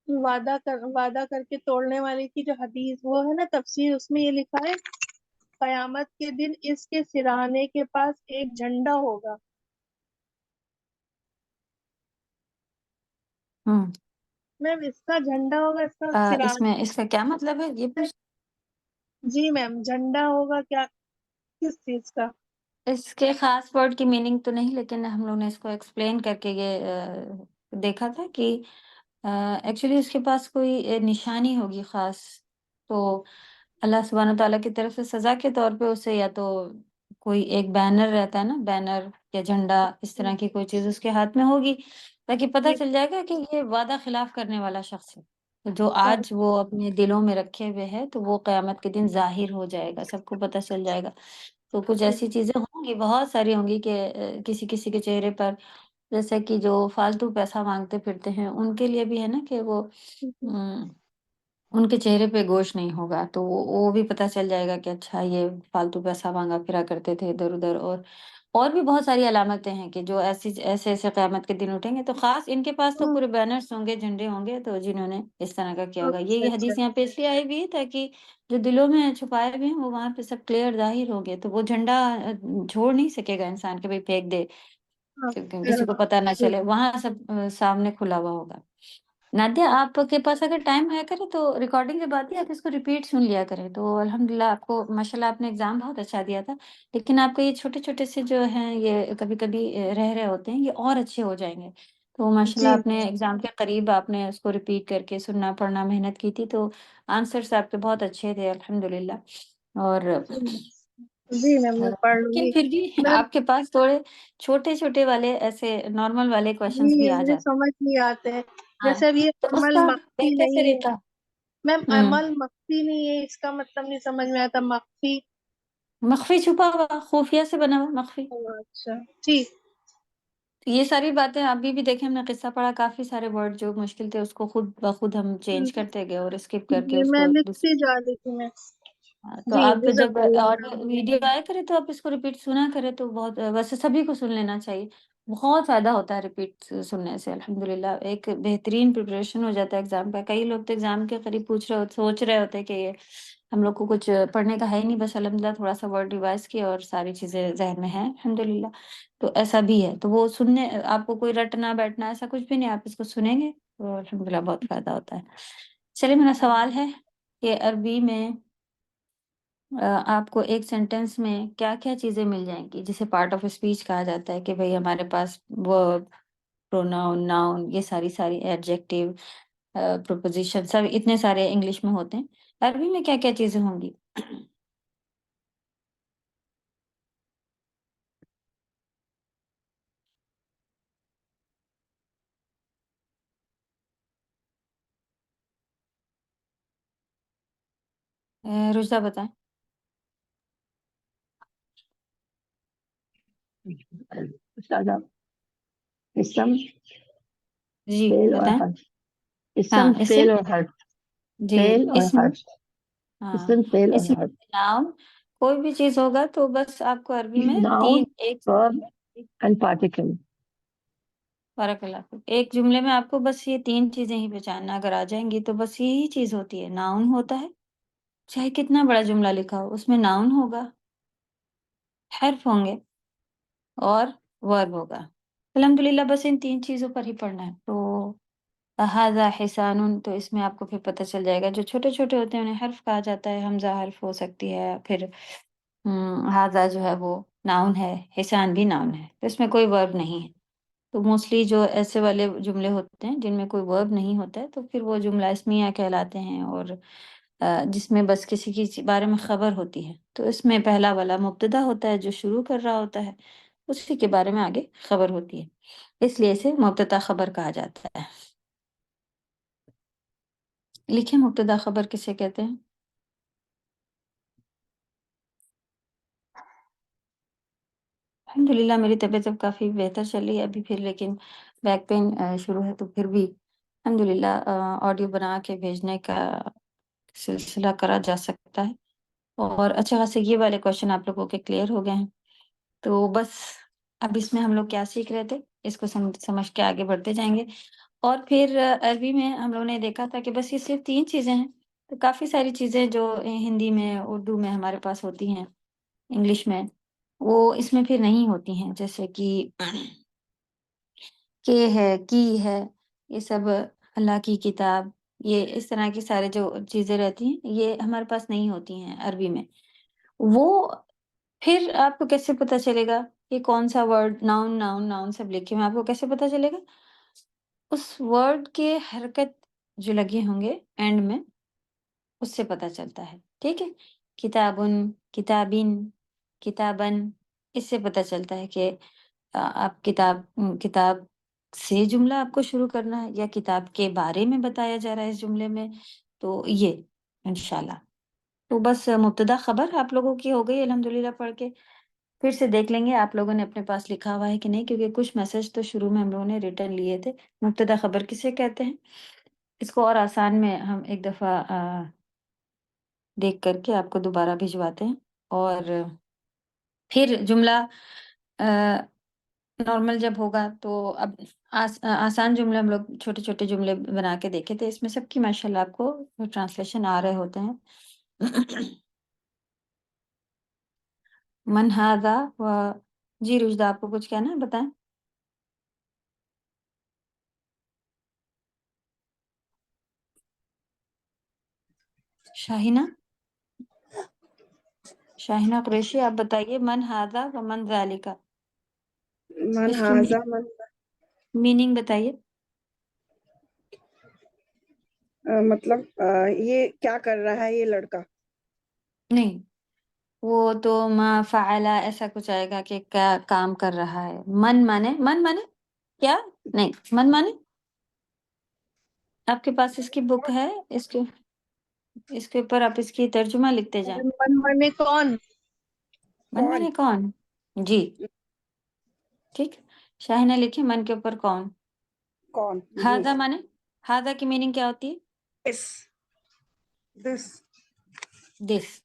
وعدہ کر کے توڑنے والے کی جو حدیث وہ ہے نا تفسیر، اس میں یہ لکھا ہے قیامت کے دن اس کے سرانے کے پاس ایک جھنڈا ہوگا. میم اس کا جھنڈا ہوگا، اس کا اس سرانا. میں اس کا کیا مطلب ہے یہ جی میم، جھنڈا ہوگا کیا، کس چیز کا؟ اس کے خاص ورڈ کی میننگ تو نہیں، لیکن ہم لوگ نے اس کو ایکسپلین کر کے یہ دیکھا تھا کہ ایکچولی اس کے پاس کوئی نشانی ہوگی خاص، تو اللہ سبحانہ تعالیٰ کی طرف سے سزا کے طور پہ اسے یا تو کوئی ایک بینر رہتا ہے نا، بینر یا جھنڈا، اس طرح کی کوئی چیز اس کے ہاتھ میں ہوگی، تاکہ پتہ چل جائے گا کہ یہ وعدہ خلاف کرنے والا شخص ہے. تو جو آج وہ اپنے دلوں میں رکھے ہوئے ہے تو وہ قیامت کے دن ظاہر ہو جائے گا، سب کو پتہ چل جائے گا. تو کچھ ایسی چیزیں ہوں گی، بہت ساری ہوں گی کہ کسی کسی کے چہرے پر، جیسے کہ جو فالتو پیسہ مانگتے پھرتے ہیں ان کے لیے بھی ہے نا کہ وہ ان کے چہرے پہ گوشت نہیں ہوگا، تو وہ بھی پتہ چل جائے گا کہ اچھا یہ فالتو پیسہ مانگا پھرا کرتے تھے ادھر ادھر. اور بھی بہت ساری علامتیں ہیں کہ جو ایسے قیامت کے دن اٹھیں گے. تو خاص ان کے پاس تو پورے بینرز ہوں گے، جھنڈے ہوں گے، تو جنہوں نے اس طرح کا کیا ہوگا. یہ اچھا. حدیث یہاں پہ اس لیے آئی بھی ہے تاکہ جو دلوں میں چھپائے ہوئے ہیں وہ وہاں پہ سب کلیئر ظاہر ہو گئے. تو وہ جھنڈا چھوڑ نہیں سکے گا انسان کہ بھئی پھینک دے، کسی کو پتہ نہ چلے، وہاں سب سامنے کھلا ہوا ہوگا. نادیہ آپ کے پاس اگر ٹائم ہے کرے تو ریکارڈنگ کے بعد ہی آپ اس کو ریپیٹ سن لیا کریں. تو الحمدللہ آپ کو ماشاءاللہ آپ نے ایگزام بہت اچھا دیا تھا، لیکن آپ کے یہ چھوٹے چھوٹے سے جو ہیں یہ کبھی کبھی رہ رہے ہوتے ہیں، یہ اور اچھے ہو جائیں گے. تو ماشاءاللہ جی آپ نے ایگزام کے قریب آپ نے اس کو ریپیٹ کر کے سننا پڑھنا محنت کی تھی، تو آنسرس آپ کے بہت اچھے تھے الحمدللہ. اور جی میم میں پڑھ لوں لیکن گی پھر بھی میم. آپ کے پاس تھوڑے چھوٹے چھوٹے والے ایسے نارمل والے جی کوشچنس بھی آ مجھے جاتے سمجھ نہیں آتے ہیں، ہیں. جیسے اب یہ تو اس عمل کا مخفی بہتر نہیں ہے طریقہ میم، ہوں عمل مخفی نہیں ہے، اس کا مطلب نہیں سمجھ میں آتا. مخفی، مخفی چھپا ہوا، خفیہ سے بنا ہوا مخفی. اچھا ٹھیک. تو یہ ساری باتیں ابھی بھی دیکھیں، ہم نے قصہ پڑھا، کافی سارے ورڈ جو مشکل تھے اس کو خود بخود ہم چینج کرتے گئے اور اسکپ کر کے جی اس میں کو لکھتی جا رہی تھی میں. تو جی آپ جب جزاک اللہ میم. آڈیو ویڈیو آیا کرے تو آپ اس کو ریپیٹ سنا کرے تو بہت، ویسے سبھی کو سن لینا چاہیے. بہت فائدہ ہوتا ہے ریپیٹ سننے سے الحمدللہ، ایک بہترین پریپریشن ہو جاتا ہے ایگزام کا. کئی لوگ تو ایگزام کے قریب سوچ رہے ہوتے کہ یہ ہم لوگ کو کچھ پڑھنے کا ہے ہی نہیں، بس الحمدللہ تھوڑا سا ورڈ ریوائز کیا اور ساری چیزیں ذہن میں ہیں الحمدللہ. تو ایسا بھی ہے، تو وہ سننے آپ کو کوئی رٹنا بیٹھنا ایسا کچھ بھی نہیں، آپ اس کو سنیں گے تو الحمدللہ بہت فائدہ ہوتا ہے. چلیے میرا سوال ہے کہ عربی میں آپ کو ایک سینٹینس میں کیا کیا چیزیں مل جائیں گی جسے پارٹ آف اسپیچ کہا جاتا ہے کہ بھئی ہمارے پاس ورب، پروناؤن، ناؤن، یہ ساری ایڈجیکٹیو، پروپوزیشن سب اتنے سارے انگلش میں ہوتے ہیں، عربی میں کیا کیا چیزیں ہوں گی؟ رشدہ بتائیں. استاذہ اسم، جی فعل اور بتائیں. حرف. ہاں اسم، اسم. فعل اور حرف. جی فعل اور اسم. حرف. ہاں اسم، فعل اور اسم، حرف. ناؤن، کوئی بھی چیز ہوگا تو بس آپ کو عربی میں ناؤن، تین ایک verb اینڈ پارٹیکل. بارک اللہ فیک. ایک جملے میں آپ کو بس یہ تین چیزیں ہی پہچاننا اگر آ جائیں گی تو بس یہی چیز ہوتی ہے. ناؤن ہوتا ہے، چاہے کتنا بڑا جملہ لکھا ہو اس میں ناؤن ہوگا، حرف ہوں گے اور ورب ہوگا. الحمدللہ بس ان تین چیزوں پر ہی پڑھنا ہے. تو ھذا حسان، تو اس میں آپ کو پھر پتہ چل جائے گا جو چھوٹے چھوٹے ہوتے ہیں انہیں حرف کہا جاتا ہے، حمزہ حرف ہو سکتی ہے، پھر ھذا جو ہے وہ ناؤن ہے، حسان بھی ناؤن ہے، تو اس میں کوئی ورب نہیں ہے. تو موسٹلی جو ایسے والے جملے ہوتے ہیں جن میں کوئی ورب نہیں ہوتا ہے تو پھر وہ جملہ اسمیہ کہلاتے ہیں، اور جس میں بس کسی کی بارے میں خبر ہوتی ہے تو اس میں پہلا والا مبتدا ہوتا ہے جو شروع کر رہا ہوتا ہے، اسی کے بارے میں آگے خبر ہوتی ہے، اس لیے اسے مبتدا خبر کہا جاتا ہے. لکھیں مبتدا خبر کسے کہتے ہیں؟ الحمدللہ میری طبیعت اب کافی بہتر چل رہی ہے ابھی پھر، لیکن بیک پین شروع ہے تو پھر بھی الحمدللہ آڈیو بنا کے بھیجنے کا سلسلہ کرا جا سکتا ہے. اور اچھا خاصے یہ والے کوشچن آپ لوگوں کے کلیئر ہو گئے ہیں. تو بس اب اس میں ہم لوگ کیا سیکھ رہے تھے، اس کو سمجھ کے آگے بڑھتے جائیں گے. اور پھر عربی میں ہم لوگوں نے دیکھا تھا کہ بس یہ صرف تین چیزیں ہیں، تو کافی ساری چیزیں جو ہندی میں، اردو میں ہمارے پاس ہوتی ہیں، انگلش میں، وہ اس میں پھر نہیں ہوتی ہیں، جیسے کہ ہے، کی ہے، یہ سب اللہ کی کتاب، یہ اس طرح کی سارے جو چیزیں رہتی ہیں یہ ہمارے پاس نہیں ہوتی ہیں عربی میں. وہ پھر آپ کو کیسے پتہ چلے گا کہ کون سا ورڈ، ناؤن ناؤن ناؤن سب لکھے ہوئے ہیں، آپ کو کیسے پتہ چلے گا؟ اس ورڈ کے حرکت جو لگے ہوں گے اینڈ میں، اس سے پتہ چلتا ہے. ٹھیک ہے، کتابن، کتابن، کتابن، اس سے پتہ چلتا ہے کہ آپ کتاب سے جملہ آپ کو شروع کرنا ہے یا کتاب کے بارے میں بتایا جا رہا ہے اس جملے میں. تو یہ انشاءاللہ تو بس مبتدا خبر آپ لوگوں کی ہو گئی الحمدللہ پڑھ کے. پھر سے دیکھ لیں گے آپ لوگوں نے اپنے پاس لکھا ہوا ہے کہ نہیں، کیونکہ کچھ میسج تو شروع میں ہم لوگوں نے ریٹرن لیے تھے. مبتدا خبر کسے کہتے ہیں، اس کو اور آسان میں ہم ایک دفعہ دیکھ کر کے آپ کو دوبارہ بھجواتے ہیں. اور پھر جملہ نارمل جب ہوگا تو اب آسان جملے ہم لوگ چھوٹے چھوٹے جملے بنا کے دیکھے تھے، اس میں سب کی ماشاءاللہ آپ کو ٹرانسلیشن آ رہے ہوتے ہیں. من ھذا و جی رشدہ آپ کو کچھ کہنا ہے، بتائیں. شاہینہ قریشی آپ بتائیے، من ھذا و من ذالک، من اس کی ھذا من میننگ بتائیے. مطلب یہ کیا کر رہا ہے یہ لڑکا. نہیں، وہ تو ما فعلا ایسا کچھ آئے گا کہ کیا کام کر رہا ہے. من مانے کیا نہیں، من مانے آپ کے پاس اس کی بک ہے، اس کے اوپر آپ اس کی ترجمہ لکھتے جائیں. من مانے کون؟ من مانے کون، جی ٹھیک. شاہینہ لکھیں من کے اوپر کون. کون جی. ہاذا مانے، ہاذا کی میننگ کیا ہوتی ہے؟ دس. دس.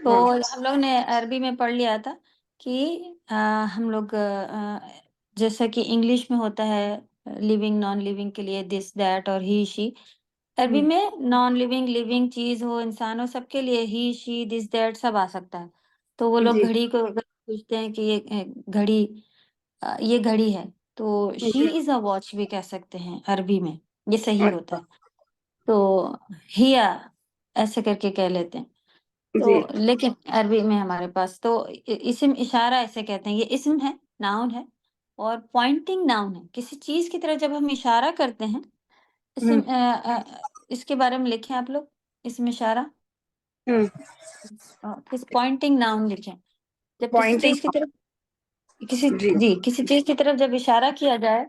تو ہاں ہم لوگ نے عربی میں پڑھ لیا تھا کہ ہم لوگ جیسا کہ انگلش میں ہوتا ہے لیونگ نان لیونگ کے لیے دس دیٹ اور ہی شی، عربی میں نان لیونگ لیونگ چیز ہو انسان ہو سب کے لیے ہی شی دس دیٹ سب آ سکتا ہے. تو وہ لوگ جی گھڑی کو اگر پوچھتے ہیں کہ یہ گھڑی یہ گھڑی ہے تو شی جی از اے واچ بھی کہہ سکتے ہیں عربی میں، یہ صحیح ہوتا اچھا ہے. تو ہیا ایسے کر کے کہہ لیتے ہیں. تو جی لیکن عربی میں ہمارے پاس تو اسم اشارہ ایسے کہتے ہیں، یہ اسم ہے، ناؤن ہے اور پوائنٹنگ ناؤن ہے. کسی چیز کی طرف جب ہم اشارہ کرتے ہیں اسم اس کے بارے میں لکھیں آپ لوگ، اسم اشارہ پوائنٹنگ ناؤن لکھیں. جب کسی چیز کی پوائنٹنگ طرف جی کسی چیز کی طرف جب اشارہ کیا جائے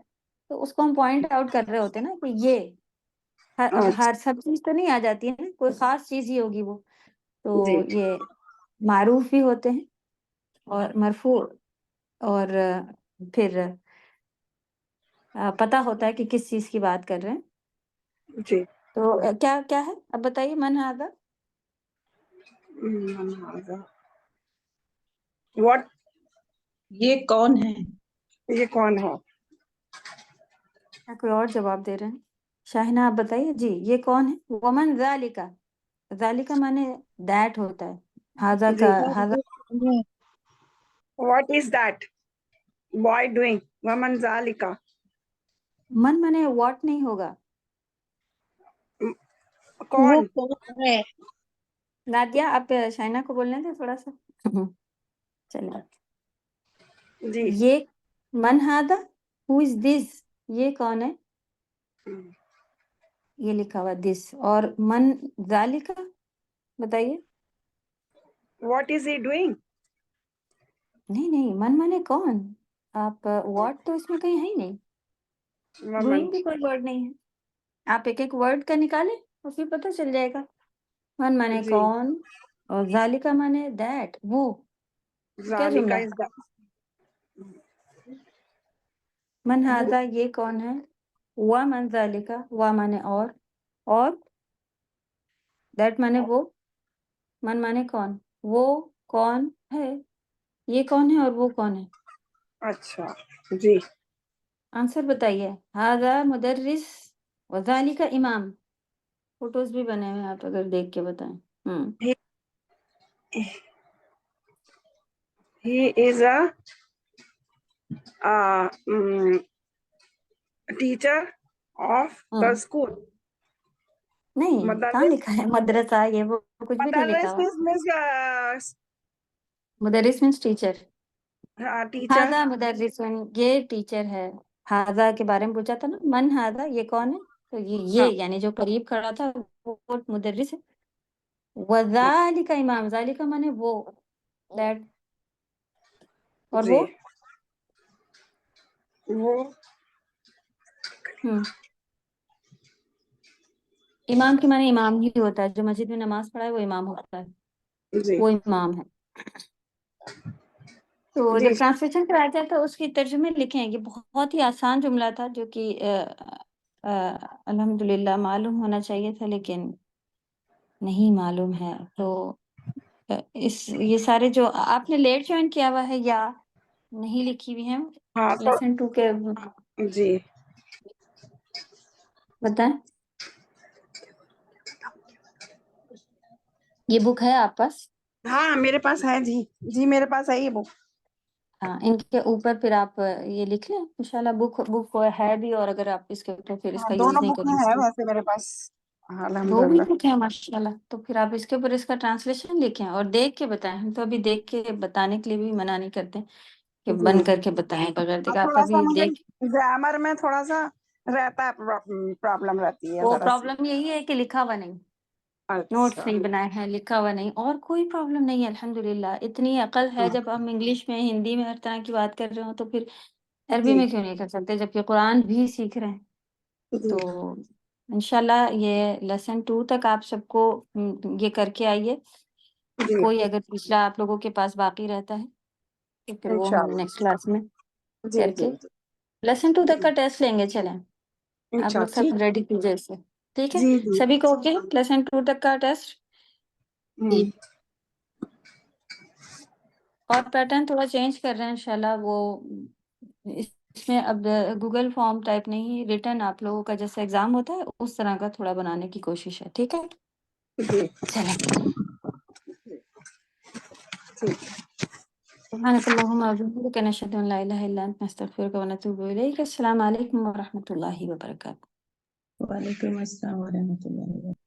تو اس کو ہم پوائنٹ آؤٹ کر رہے ہوتے ہیں نا کہ یہ اب اچھا ہر سب چیز تو نہیں آ جاتی ہے نا، کوئی خاص چیز ہی ہوگی وہ. جی تو یہ معروف بھی ہوتے ہیں اور مرفوع، اور پھر پتہ ہوتا ہے کہ کس چیز کی بات کر رہے ہیں. جی تو کیا کیا ہے اب بتائیے. من ہذا، واٹ یہ کون ہے؟ یہ کون ہے؟ کیا کوئی اور جواب دے رہے ہیں؟ شاہینہ آپ بتائیے. جی یہ کون ہے؟ ومن ذالکا، ذالکا مانے دیٹ ہوتا ہے. ہاذا جی کا ہاذا what is that boy doing ومن ذالکا من مانے واٹ نہیں ہوگا. وہ کون کون ہے؟ نادیہ آپ شاہینہ کو بولنے تھے تھوڑا سا. چلیے. جی یہ من ہاذا، ہو از دس، یہ کون ہے، یہ لکھا ہوا دس. اور من ذالکا بتائیے. واٹ از ہی ڈوئنگ نہیں من مانے کون. آپ واٹ تو اس میں کہیں ہے ہی نہیں. ومن ڈوئنگ بھی کوئی ورڈ نہیں ہے. آپ ایک ایک ورڈ کا نکالیں اور پھر پتہ چل جائے گا. من مانے جی کون اور ذالکا مانے دیٹ وہ. کیا جملہ ذالکا ہے؟ از دیٹ من ہاذا یہ کون ہے. و من ذالکا، و مانے اور دیٹ مانے وہ. من مانے کون، وہ کون ہے، یہ کون ہے اور وہ کون ہے. اچھا جی آنسر بتائیے. ہاذا مدرس و ذالکا امام. فوٹوز بھی بنے ہوئے ہیں، آپ اگر دیکھ کے بتائیں. He is a teacher of the school نہیں کہاں مدرس لکھا ہے مدرسہ، یہ وہ کچھ بھی نہیں لکھا مدرس ہوا. مینس مدرس مینس ٹیچر. ٹیچر ہاذا مدرس یہ ٹیچر ہے. ہاذا کے بارے میں پوچھا تھا نا، من ہاذا یہ کون ہے، تو یہ یعنی جو قریب کھڑا تھا وہ مدرس ہے. وذالک امام، ذالک مانے وہ دیٹ. اور جی وہ وہ امام کے معنی امام ہی ہوتا ہے. جو مسجد میں نماز پڑھائے وہ امام ہوتا ہے، جی وہ امام ہے. تو جی جب ٹرانسلیشن کرایا جائے تو اس کی ترجمے لکھیں. یہ بہت ہی آسان جملہ تھا جو کہ الحمدللہ معلوم ہونا چاہیے تھا لیکن نہیں معلوم ہے. تو یہ سارے جو آپ نے لیٹ جوائن کیا ہوا ہے یا نہیں لکھی ہوئی ہیں ہاں تو لیسن 2 کے جی بتائیں. یہ بک ہے آپ پاس؟ ہاں میرے پاس ہے جی جی میرے پاس ہے یہ بک ہاں ان کے اوپر پھر آپ یہ لکھ لیں انشاءاللہ. بک ہے بھی، اور اگر آپ اس کے اوپر پھر اس ہاں کا یوز دونوں نہیں بک کریں ہے ویسے میرے پاس دو بھی الحمدللہ بک ہیں ماشاءاللہ، تو پھر آپ اس کے اوپر اس کا ٹرانسلیشن لکھیں اور دیکھ کے بتائیں. ہم تو ابھی دیکھ کے بتانے کے لیے بھی منع نہیں کرتے کہ جی بن کر کے بتائیں بغیر دیکھا. آپ تھوڑا سا ابھی مجھے دیکھ گرامر میں تھوڑا سا رہتا ہے پرابلم رہتی ہے وہ ذرا سی پرابلم یہی ہے کہ لکھا ہوا نہیں، نوٹس اچھا نہیں بنائے ہیں، لکھا ہوا نہیں. اور کوئی پرابلم نہیں ہے الحمدللہ. اتنی عقل ہے جب ہم انگلش میں ہندی میں ہر طرح کی بات کر رہے ہوں تو پھر عربی جی میں کیوں نہیں کر سکتے جبکہ قرآن بھی سیکھ رہے ہیں. جی تو انشاءاللہ یہ لیسن 2 تک آپ سب کو یہ کر کے آئیے. جی کوئی اگر پچھلا آپ لوگوں کے پاس باقی رہتا ہے تو پھر وہ ہم انشاءاللہ نیکسٹ کلاس میں جی کر جی کے لیسن 2 تک جی کا ٹیسٹ لیں گے. چلیں آپ لوگ ٹھیک سب ریڈی کیجیے اسے. ٹھیک ہے جی جی سبھی کو اوکے لیسن 2 تک کا ٹیسٹ. اور پیٹرن تھوڑا چینج کر رہے ہیں انشاءاللہ. وہ اس اس میں اب گوگل فارم ٹائپ نہیں، ریٹن آپ لوگوں کا جیسے ایگزام ہوتا ہے اس طرح کا تھوڑا بنانے کی کوشش ہے، ٹھیک ہے؟ جی چلیں، ٹھیک سبحانك اللهم وبحمدك نشهد ان لا اله الا انت نستغفرك ونتوب اليك. السلام علیکم ورحمۃ اللہ وبرکاتہ. وعلیکم السلام ورحمۃ اللہ وبرکاتہ.